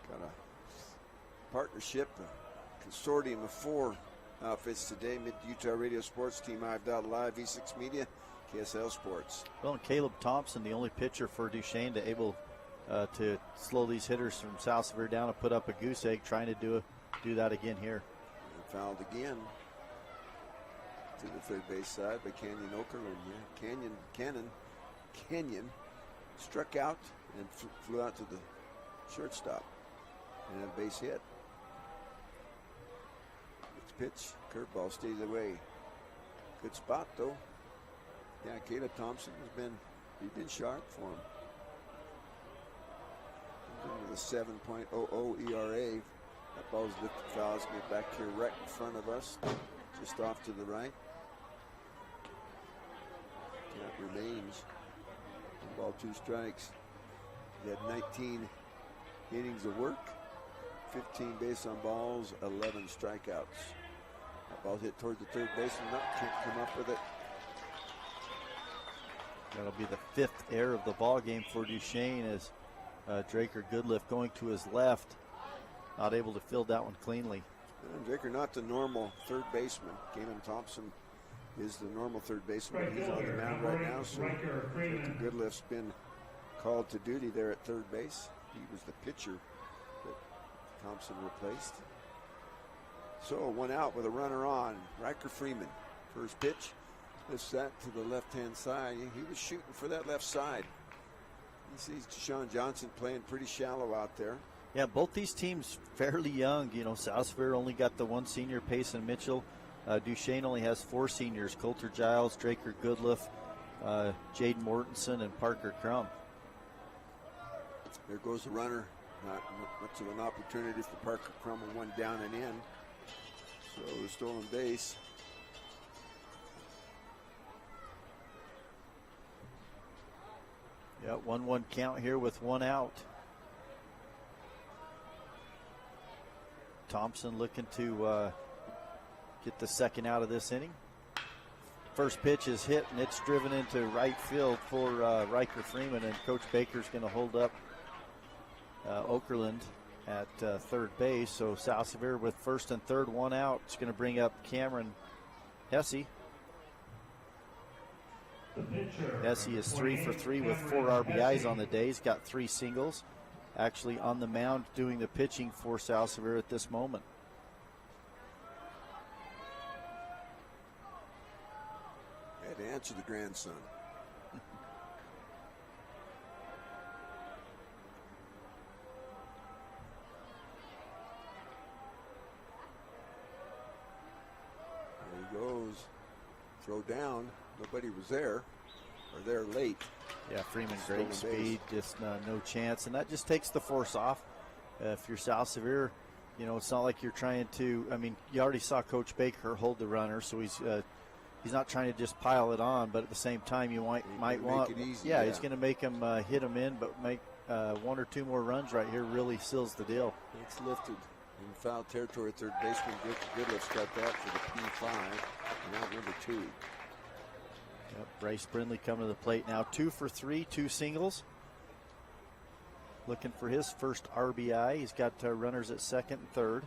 Got a partnership, a consortium of 4 outfits today. Mid-Utah Radio Sports, Team Live, V6 Media, KSL Sports. Well, and Caleb Thompson, the only pitcher for Duchesne to able to slow these hitters from South Sevier down and put up a goose egg, trying to do that again here. And fouled again to the third base side by Canyon Okerlund. Yeah, Canyon struck out and flew out to the shortstop. And a base hit. It's pitch, curveball stays away. Good spot though. Yeah, Caleb Thompson he's been sharp for him. With a 7.00 ERA. That ball's lifted foul. It's get back here right in front of us, just off to the right. That remains. 1-2 strikes. He had 19 innings of work, 15 base on balls, 11 strikeouts. That ball hit towards the third baseman. Can't come up with it. That'll be the 5th error of the ball game for Duchesne as Draker Goodliff going to his left, not able to field that one cleanly. And Draker not the normal third baseman. Galen Thompson is the normal third baseman. He's on the mound right now, so Draker Goodliff's been called to duty there at third base. He was the pitcher that Thompson replaced. So 1 out with a runner on. Riker Freeman, first pitch. Lifts that to the left-hand side. He was shooting for that left side. He sees Deshaun Johnson playing pretty shallow out there. Yeah, both these teams fairly young. You know, South Sevier only got the 1 senior, Payson Mitchell. Duchesne only has 4 seniors, Coulter Giles, Draker Goodliff, Jaden Mortensen, and Parker Crum. There goes the runner. Not much of an opportunity for Parker Crum, 1 down and in. So the stolen base. Yeah, 1-1 count here with 1 out. Thompson looking to get the 2nd out of this inning. First pitch is hit, and it's driven into right field for Riker Freeman, and Coach Baker's going to hold up Okerlund at third base. So South Sevier with 1st and 3rd, 1 out. It's going to bring up Cameron Hesse. Hesse is 3 for 3 with 4 RBIs on the day. He's got 3 singles. Actually on the mound doing the pitching for South Sevier at this moment. Had to answer the grandson. There he goes. Throw down. Nobody was there, or there late. Yeah, Freeman, great speed, just no chance. And that just takes the force off. If you're South Sevier, you know, it's not like you're trying to, I mean, you already saw Coach Baker hold the runner, so he's not trying to just pile it on, but at the same time, you might want, it easy, yeah, he's going to make him hit him in, but make 1 or 2 more runs right here really seals the deal. It's lifted in foul territory. Third baseman Goodliff's got that for the P5, and out number 2. Yep, Bryce Brindley coming to the plate now. 2 for 3, 2 singles. Looking for his first RBI. He's got runners at 2nd and 3rd.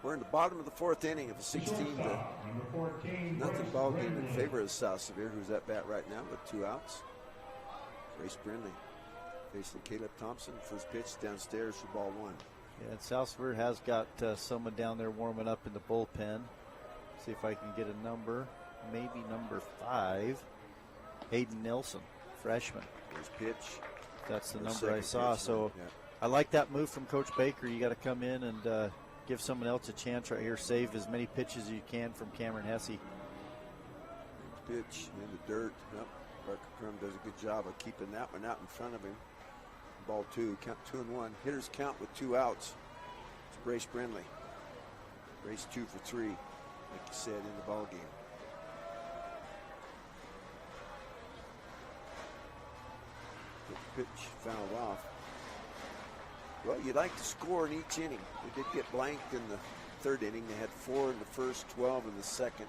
We're in the bottom of the 4th inning of a 16-0 ball game in favor of South Sevier, who's at bat right now with 2 outs. Bryce Brindley facing Caleb Thompson. First pitch downstairs for ball 1. Yeah, and South Sevier has got someone down there warming up in the bullpen. See if I can get a number. Maybe number 5, Hayden Nelson, freshman. First pitch. That's the number I saw. So I like that move from Coach Baker. You got to come in and give someone else a chance right here. Save as many pitches as you can from Cameron Hesse. Pitch in the dirt. Yep. Parker Crum does a good job of keeping that one out in front of him. Ball 2, count 2-1. Hitters count with 2 outs. It's Brace Brindley. Brace 2 for 3, like you said, in the ball game. Pitch fouled off. Well, you'd like to score in each inning. They did get blanked in the 3rd inning. They had 4 in the first, 12 in the 2nd.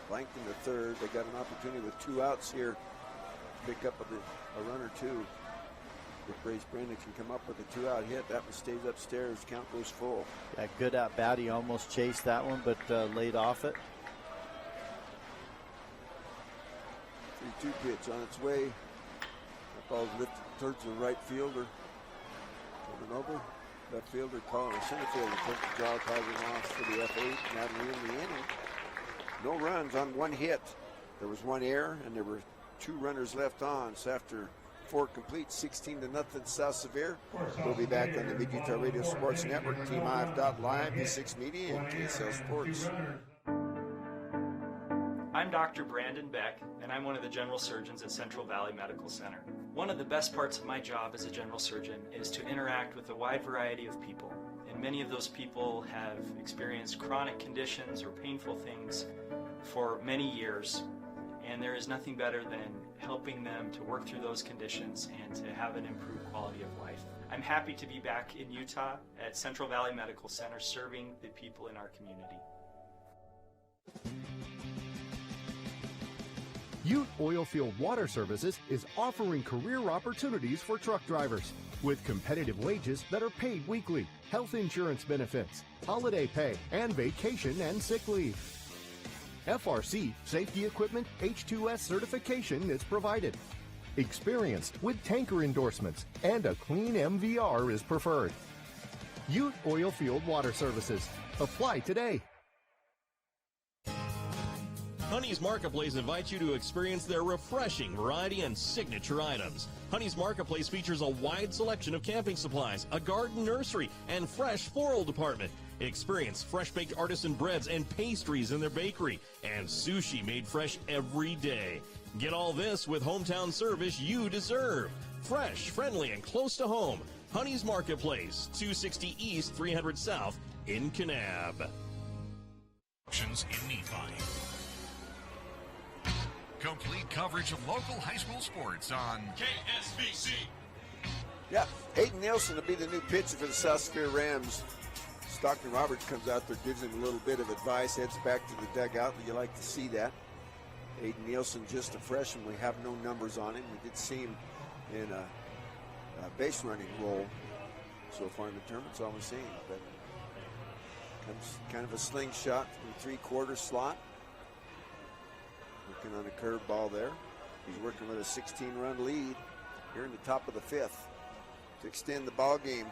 Blanked in the 3rd. They got an opportunity with 2 outs here to pick up a run or 2. If Brace Brandon can come up with a 2-out hit, that one stays upstairs. Count goes full. Yeah, good at bat. He almost chased that one, but laid off it. 3-2 pitch on its way. That ball's lifted towards the right fielder. Coming over. Left fielder calling, center fielder took the jaw, causing loss for the F8. Now we in the inning. No runs on 1 hit. There was 1 error, and there were 2 runners left on. So after 4 complete, 16-0 South Sevier. We'll be back on the Big Utah Radio Sports Network, TeamIve.live, V6 Media, and KSL Sports. I'm Dr. Brandon Beck, and I'm one of the general surgeons at Central Valley Medical Center. One of the best parts of my job as a general surgeon is to interact with a wide variety of people. And many of those people have experienced chronic conditions or painful things for many years. And there is nothing better than helping them to work through those conditions and to have an improved quality of life. I'm happy to be back in Utah at Central Valley Medical Center serving the people in our community. Ute Oilfield Water Services is offering career opportunities for truck drivers with competitive wages that are paid weekly, health insurance benefits, holiday pay, and vacation and sick leave. FRC safety equipment H2S certification is provided. Experience with tanker endorsements and a clean MVR is preferred. Ute Oilfield Water Services. Apply today. Honey's Marketplace invites you to experience their refreshing variety and signature items. Honey's Marketplace features a wide selection of camping supplies, a garden nursery, and fresh floral department. Experience fresh-baked artisan breads and pastries in their bakery, and sushi made fresh every day. Get all this with hometown service you deserve. Fresh, friendly, and close to home. Honey's Marketplace, 260 East, 300 South in Kanab. Options in Nephi. Complete coverage of local high school sports on KSBC. Yeah, Hayden Nielsen will be the new pitcher for the South Sevier Rams. Stockton Roberts comes out there, gives him a little bit of advice, heads back to the dugout. You like to see that. Hayden Nielsen, just a freshman. We have no numbers on him. We did see him in a base running role so far in the tournament. That's all we're seeing. But comes kind of a slingshot from the 3/4 slot. Working on a curveball there. He's working with a 16-run lead here in the top of the 5th. To extend the ball game,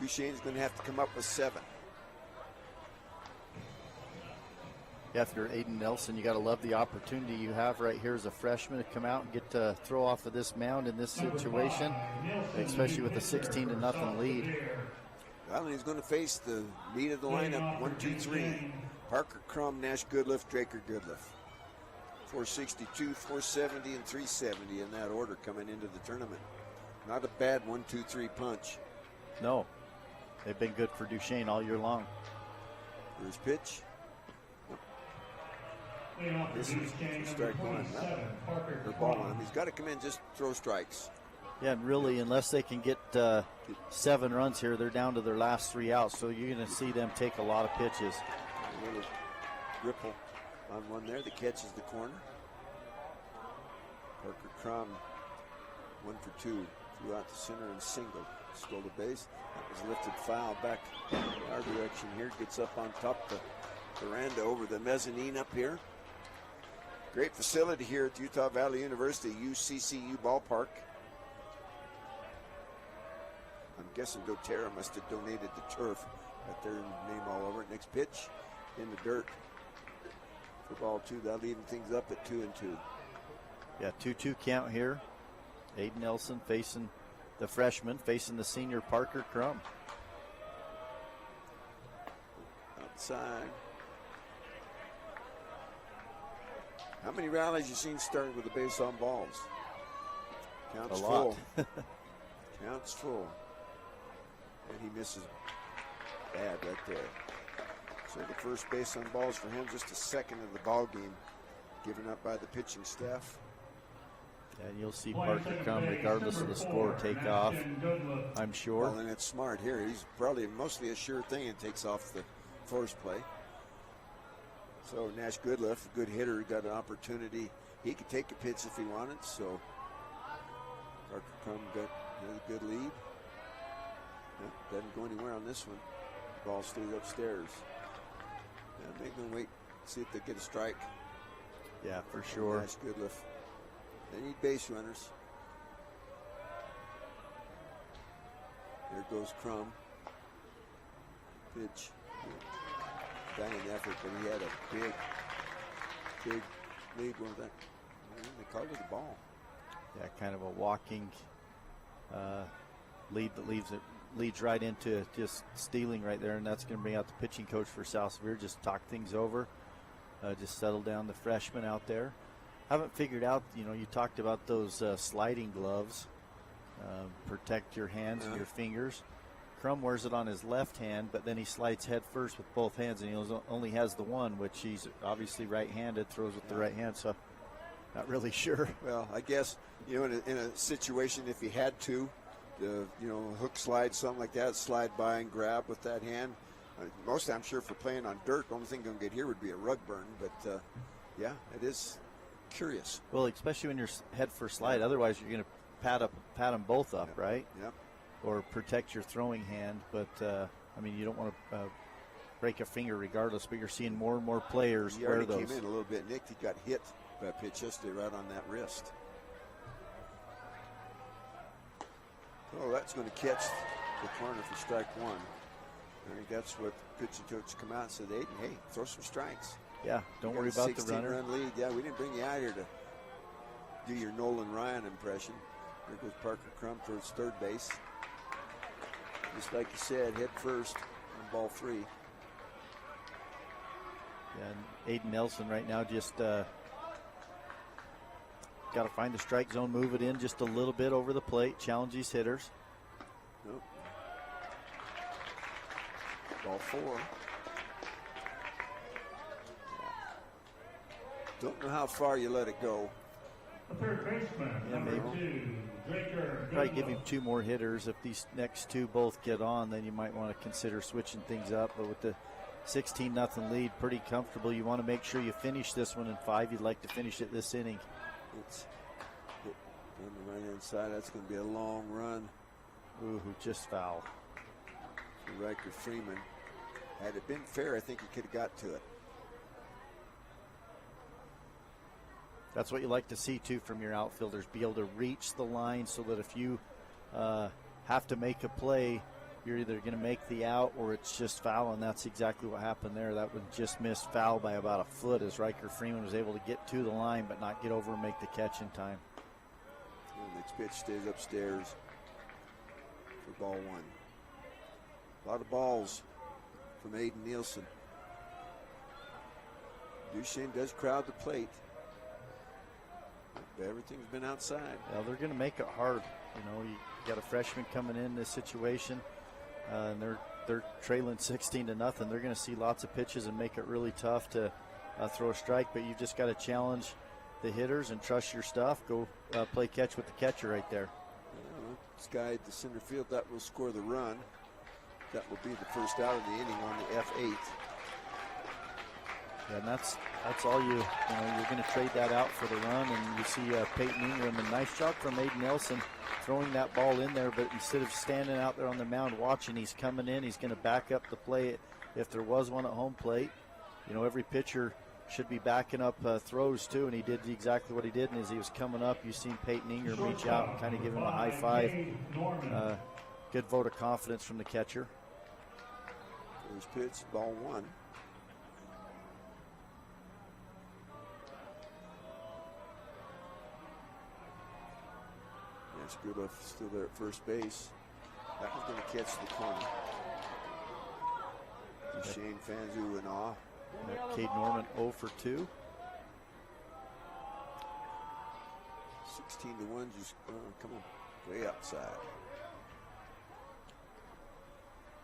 Duchesne's going to have to come up with 7. After Aiden Nelson, you got to love the opportunity you have right here as a freshman to come out and get to throw off of this mound in this situation, especially with a 16-0 lead. Well, and he's going to face the lead of the lineup, 1, 2, 3. Parker Crum, Nash Goodliff, Draker Goodliff. 462, 470, and 370 in that order coming into the tournament. Not a bad 1, 2, 3 punch. No, they've been good for Duchesne all year long. Here's pitch. This is strike 1. Or ball 1. He's got to come in, just throw strikes. Yeah, and really, unless they can get 7 runs here, they're down to their last 3 outs. So you're going to see them take a lot of pitches. A little ripple on one there that catches the corner. Parker Crum, 1 for 2. Threw out the center and singled. Stole the base. That was lifted foul back in our direction here. Gets up on top of the veranda over the mezzanine up here. Great facility here at Utah Valley University, UCCU ballpark. I'm guessing doTERRA must have donated the turf. Got their name all over it. Next pitch in the dirt. For ball 2, that'll even things up at 2-2. Yeah, 2-2 count here. Aiden Nelson facing the freshman, facing the senior Parker Crum. Outside. How many rallies you seen starting with the base on balls? Counts A lot. full. Counts full. And he misses bad right there. So the first base on balls for him, just a second of the ball game, given up by the pitching staff. And you'll see Parker Crum, regardless of the score, take off, I'm sure. Well, and it's smart here. He's probably mostly a sure thing and takes off the force play. So Nash Goodliff, a good hitter, got an opportunity. He could take a pitch if he wanted, so Parker Crum got a good lead. Yep, doesn't go anywhere on this one. Ball stays upstairs. Yeah, make them wait, see if they get a strike. Yeah, for sure. Nash Goodliff. They need base runners. There goes Crum. Pitch. Dying effort, but he had a big lead. Well, they called it a ball. Yeah, kind of a walking lead that leads right into just stealing right there, and that's going to bring out the pitching coach for South Sevier. Just talk things over, just settle down the freshman out there. Haven't figured out, you talked about those sliding gloves, protect your hands and your fingers. Crum wears it on his left hand, but then he slides head first with both hands, and he only has the one, which he's obviously right-handed, throws with the right hand, so not really sure. Well, I guess, in a situation, if he had to, hook slide, something like that, slide by and grab with that hand. Mostly, I'm sure, for playing on dirt, the only thing going to get here would be a rug burn, but yeah, it is curious. Well, especially when you're head first slide, otherwise you're going to pat them both up, right? Yep. Or protect your throwing hand, but you don't want to break a finger regardless, but you're seeing more and more players He wear already those. came in a little bit, Nick. He got hit by a pitch yesterday right on that wrist. Oh, that's going to catch the corner for strike one. I think that's what pitching coach come out and said, Aiden, hey, throw some strikes. Yeah, don't worry about the runner. 16-run lead. Yeah, we didn't bring you out here to do your Nolan Ryan impression. There goes Parker Crum towards third base. Just like you said, head first on ball three. Yeah, and Aiden Nelson right now just got to find the strike zone, move it in just a little bit over the plate, challenge these hitters. Nope. Ball four. Don't know how far you let it go. The third baseman, number 2, Draker. Probably give him two more hitters. If these next two both get on, then you might want to consider switching things up. But with the 16-0 lead, pretty comfortable. You want to make sure you finish this one in 5. You'd like to finish it this inning. It's on the right-hand side. That's going to be a long run. Ooh, just foul. For Riker Freeman. Had it been fair, I think he could have got to it. That's what you like to see, too, from your outfielders. Be able to reach the line so that if you have to make a play, you're either going to make the out or it's just foul, and that's exactly what happened there. That one just missed foul by about a foot as Riker Freeman was able to get to the line but not get over and make the catch in time. And next pitch stays upstairs for ball one. A lot of balls from Aiden Nielsen. Duchesne does crowd the plate. But everything's been outside. Well, they're going to make it hard. You got a freshman coming in this situation, and they're trailing 16-0. They're going to see lots of pitches and make it really tough to throw a strike. But you just got to challenge the hitters and trust your stuff. Go play catch with the catcher right there. This guy at the center field, that will score the run. That will be the first out of the inning on the F8. Yeah, and that's all you're going to trade that out for the run, and you see Peyton Ingram, a nice job from Aiden Nelson throwing that ball in there, but instead of standing out there on the mound watching, he's coming in, he's going to back up the play if there was one at home plate. Every pitcher should be backing up throws too, and he did exactly what he did, and as he was coming up, you've seen Peyton Ingram reach out and kind of give him a high five. Good vote of confidence from the catcher. First pitch, ball one. There's Goodluff still there at first base. That one's going to catch the corner. Duchesne, Fanzu, and Awe. Cade Norman 0 for 2. 16-1, just come on, way outside.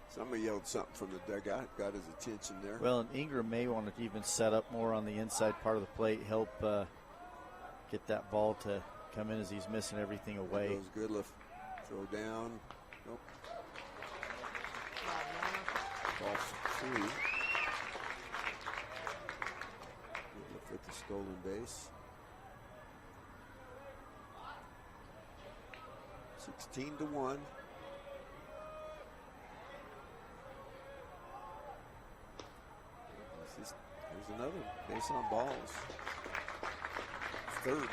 Somebody yelled something from the dugout, got his attention there. Well, and Ingram may want to even set up more on the inside part of the plate, help get that ball to come in as he's missing everything away. There goes Goodluff. Throw down. Nope. Ball for 3. Goodluff with the stolen base. 16-1. There's another base on balls. Third.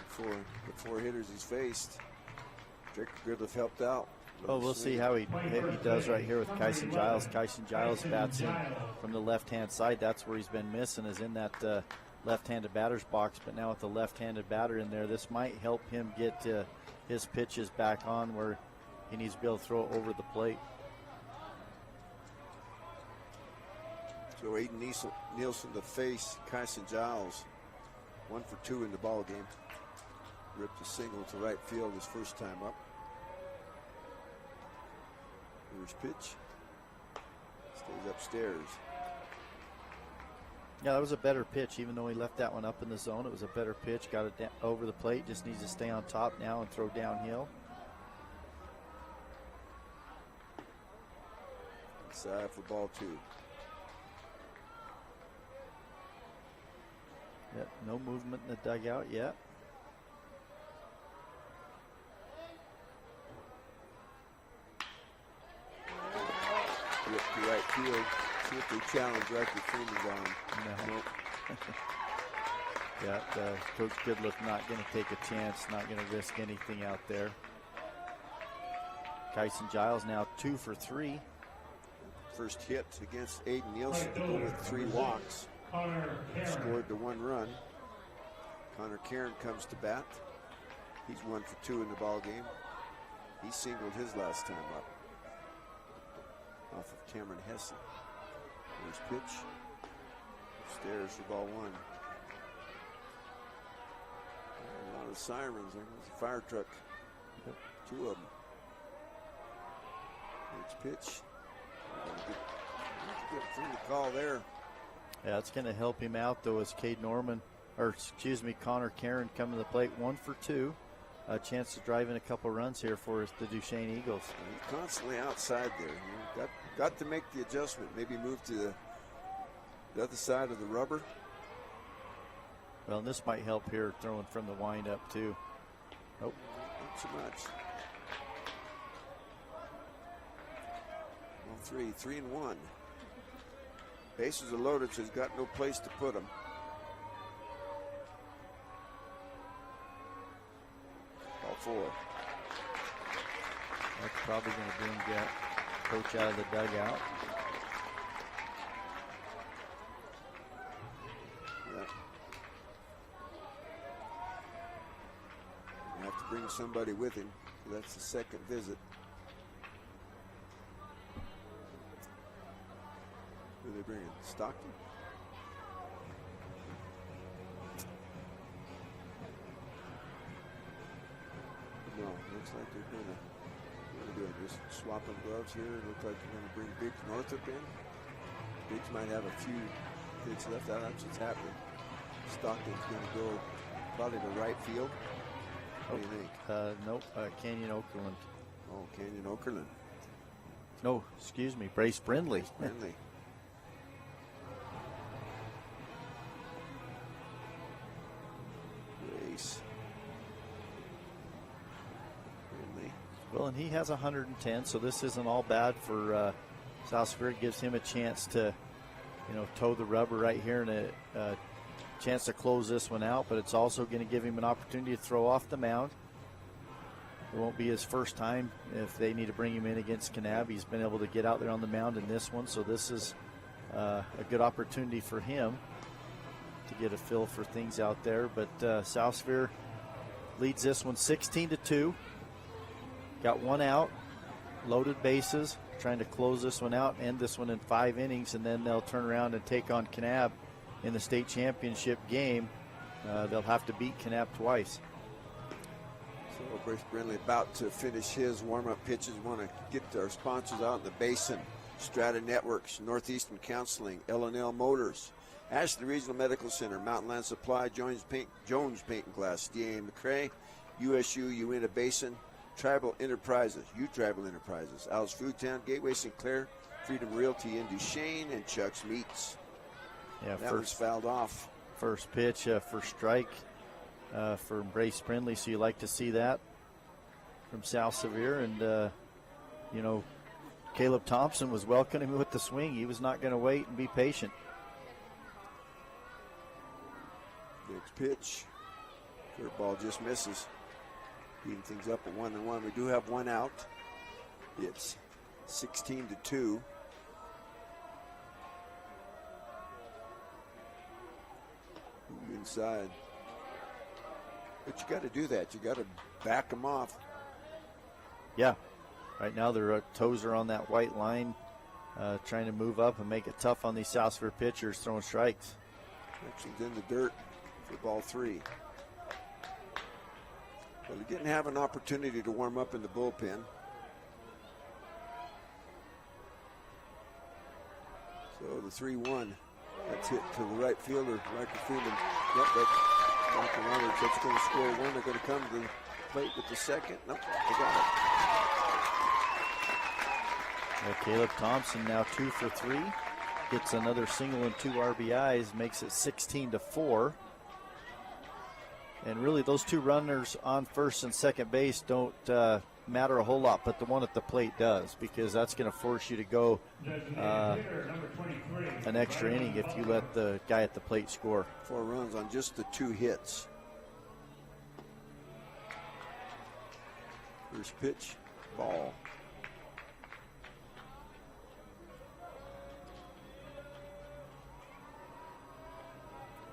For the 4 hitters he's faced. Drake Goodluff helped out. Oh, we'll see how he does right here with Kyson Giles. Kyson Giles bats in from the left-hand side. That's where he's been missing, is in that left-handed batter's box. But now with the left-handed batter in there, this might help him get his pitches back on where he needs to be able to throw it over the plate. So Aiden Nielsen to face Kyson Giles. 1 for 2 in the ball game. Ripped a single to right field his first time up. Here's pitch. Stays upstairs. Yeah, that was a better pitch. Even though he left that one up in the zone, it was a better pitch. Got it over the plate. Just needs to stay on top now and throw downhill. Inside for ball 2. Yep, no movement in the dugout yet. Rip to right field. See if they challenge right to Freeman's arm. No. Nope. Yeah, Coach Goodluff not going to take a chance, not going to risk anything out there. Kyson Giles now 2 for 3. First hit against Aiden Nielsen to go with 3 walks. Scored the 1 run. Connor Karen comes to bat. He's 1 for 2 in the ball game. He singled his last time up. Off of Cameron Hesse. There's pitch. Upstairs for ball 1. A lot of sirens. There goes the fire truck. 2 of them. Here's pitch. Good thing to call there. Yeah, it's going to help him out, though, as Connor Karen coming to the plate. 1 for 2. A chance to drive in a couple runs here for the Duchesne Eagles. He's constantly outside there. Got to make the adjustment. Maybe move to the other side of the rubber. Well, and this might help here, throwing from the windup, too. Nope. Not so much. Well, 3-1. Bases are loaded, so he's got no place to put them. Ball 4. That's probably going to bring Coach out of the dugout. Yeah. You have to bring somebody with him. So that's the second visit. Who are they bringing? Stockton? No, looks like they're going to. What are they doing? Just swapping gloves here. Looks like they're going to bring Biggs Northup in. Biggs might have a few hits left. That's what's happening. Stockton's going to go probably to right field. What do you think? Nope. Canyon Okerlund. Oh, Canyon Okerlund. No, excuse me. Brace Brindley. Brindley. Well, and he has 110, so this isn't all bad for South Sevier. It gives him a chance to, toe the rubber right here and a chance to close this one out, but it's also going to give him an opportunity to throw off the mound. It won't be his first time if they need to bring him in against Kanab. He's been able to get out there on the mound in this one, so this is a good opportunity for him to get a feel for things out there. But South Sevier leads this one 16-2. Got one out, loaded bases, trying to close this one out, end this one in 5 innings, and then they'll turn around and take on Kanab in the state championship game. They'll have to beat Kanab twice. So Brace Brindley about to finish his warm-up pitches. Want to get our sponsors out in the basin. Strata Networks, Northeastern Counseling, L&L Motors, Ashley Regional Medical Center, Mountain Land Supply, Jones Paint and Glass, D.A. McCrae, USU, Uinta Basin, Tribal Enterprises, Tribal Enterprises, Al's Food Town, Gateway Sinclair, Freedom Realty in Duchesne, and Chuck's Meats. Yeah, that was fouled off. First pitch for strike for Brace Brindley, so you like to see that from South Sevier. And, Caleb Thompson was welcoming him with the swing. He was not going to wait and be patient. Next pitch. Curveball just misses. Even things up at 1-1. We do have one out. It's 16-2. Inside. But you got to do that. You got to back them off. Yeah. Right now their toes are on that white line, trying to move up and make it tough on these South Sevier pitchers throwing strikes. Action's in the dirt for ball 3. Well, they didn't have an opportunity to warm up in the bullpen. So the 3-1, that's hit to the right fielder, Michael Freeman. Yep, that's Michael Roberts. That's going to score one. They're going to come to the plate with the second. Nope, they got it. Caleb Thompson now 2 for 3. Gets another single and 2 RBIs, makes it 16-4. And really those 2 runners on first and second base don't matter a whole lot, but the one at the plate does, because that's going to force you to go an extra inning if you let the guy at the plate score. 4 runs on just the 2 hits. First pitch, ball.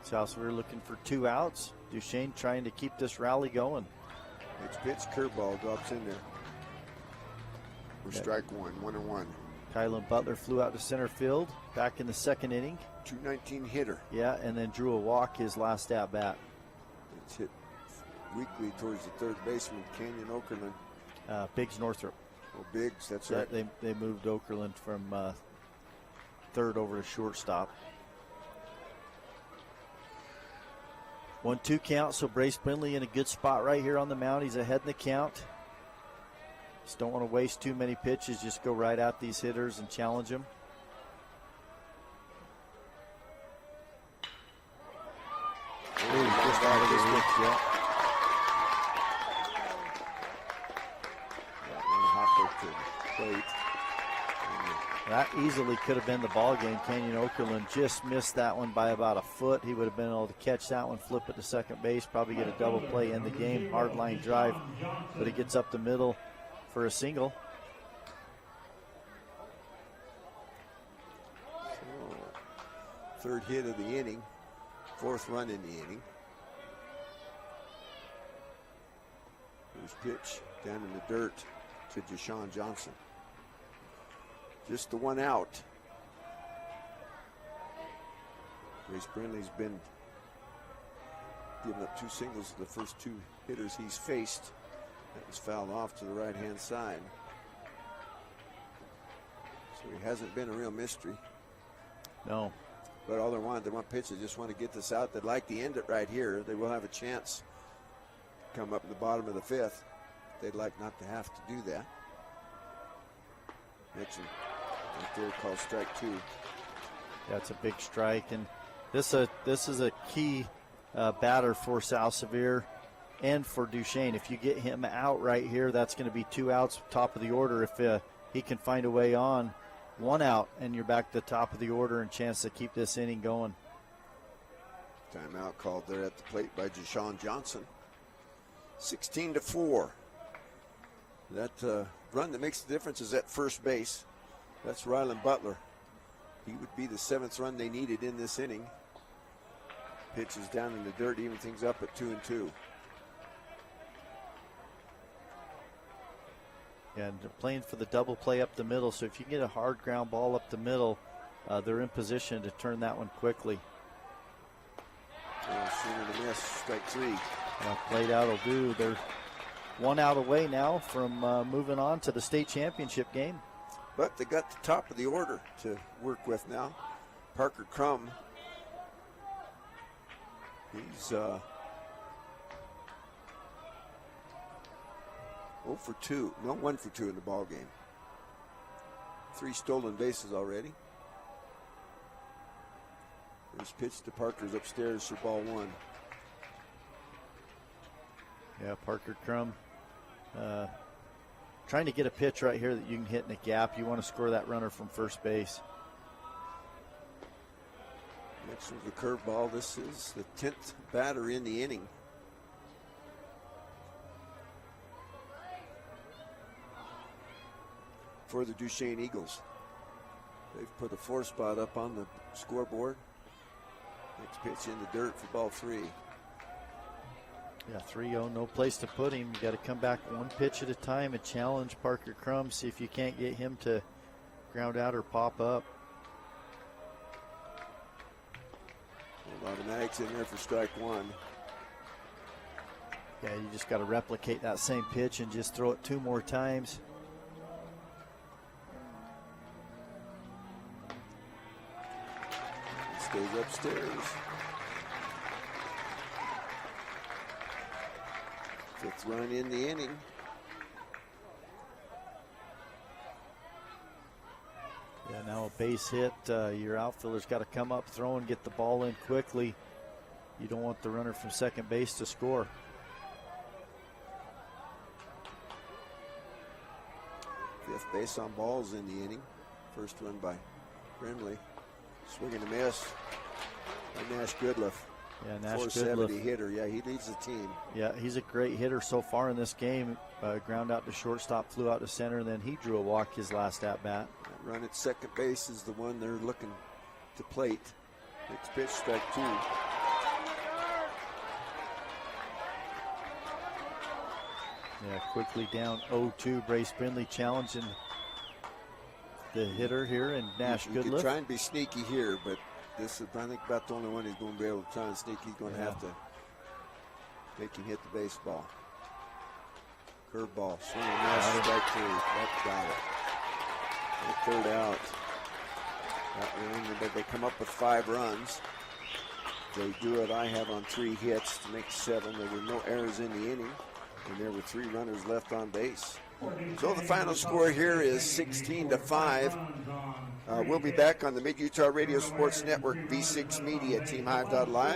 South Sevier looking for 2 outs. Duchesne trying to keep this rally going. Next pitch, curveball drops in there. For strike 1, 1-1. Kylan Butler flew out to center field back in the second inning. 219 hitter. Yeah, and then drew a walk his last at bat. It's hit weakly towards the third baseman, Canyon Okerlund. Biggs Northrop. Oh, Biggs, that's right. They moved Okerlund from third over to shortstop. 1-2 count, so Brace Brindley in a good spot right here on the mound. He's ahead in the count. Just don't want to waste too many pitches. Just go right at these hitters and challenge them. Ooh, just out of his reach, yeah. Hopper to plate. That easily could have been the ball game. Canyon Okerlund just missed that one by about a foot. He would have been able to catch that one, flip it to second base, probably get a double play in the game. Hard line drive, but he gets up the middle for a single. So, third hit of the inning, 4th run in the inning. First pitch down in the dirt to Deshaun Johnson. Just the 1 out. Brace Brindley's been giving up 2 singles to the first 2 hitters he's faced. That was fouled off to the right-hand side. So he hasn't been a real mystery. No. But all they want pitch. They just want to get this out. They'd like to end it right here. They will have a chance to come up in the bottom of the 5th. They'd like not to have to do that. Mitchell right there called strike 2. That's a big strike, and this is a key batter for South Sevier and for Duchesne. If you get him out right here, that's going to be 2 outs, top of the order. If he can find a way on, 1 out, and you're back to the top of the order and chance to keep this inning going. Timeout called there at the plate by Deshaun Johnson. 16-4. That run that makes the difference is at first base. That's Rylan Butler. He would be the 7th run they needed in this inning. Pitch is down in the dirt, even things up at 2-2. And they're playing for the double play up the middle, so if you get a hard ground ball up the middle, they're in position to turn that one quickly. Swing and a miss, strike 3. Played out will do. They're 1 out away now from moving on to the state championship game. But they got the top of the order to work with now. Parker Crum. He's 0 for 2. No, 1 for 2 in the ball game. 3 stolen bases already. First pitch to Parker's upstairs for ball 1. Yeah, Parker Crum trying to get a pitch right here that you can hit in a gap. You want to score that runner from first base. Next was the curveball. This is the 10th batter in the inning. For the Duchesne Eagles. They've put a 4 spot up on the scoreboard. Next pitch in the dirt for ball 3. Yeah, 3-0, no place to put him. You got to come back 1 pitch at a time and challenge Parker Crum. See if you can't get him to ground out or pop up. Automatics in there for strike 1. Yeah, you just got to replicate that same pitch and just throw it 2 more times. It stays upstairs. 5th run in the inning. Yeah, now a base hit. Your outfielder's got to come up, throw, and get the ball in quickly. You don't want the runner from second base to score. Fifth base on balls in the inning. First one by Brimley. Swing and a miss by Nash Goodliff. Yeah, Nash 470 Goodliff. hitter. Yeah, he leads the team. Yeah, he's a great hitter so far in this game. Ground out to shortstop, flew out to center, and then he drew a walk his last at bat. That run at second base is the one they're looking to plate. Next pitch, strike 2. Yeah, quickly down 0-2. Brace Brindley challenging the hitter here, and Nash He could Goodliff. try and be sneaky here, but this is, I think, about the only one he's going to be able to try and sneak. He's going to have to make him hit the baseball. Curveball, swing and miss, strike 3. That got it. 3rd out. They come up with 5 runs. They do it. I have on 3 hits to make 7. There were no errors in the inning, and there were 3 runners left on base. So the final score here is 16-5. We'll be back on the Mid-Utah Radio Sports Network, V6 Media, TeamHive.live.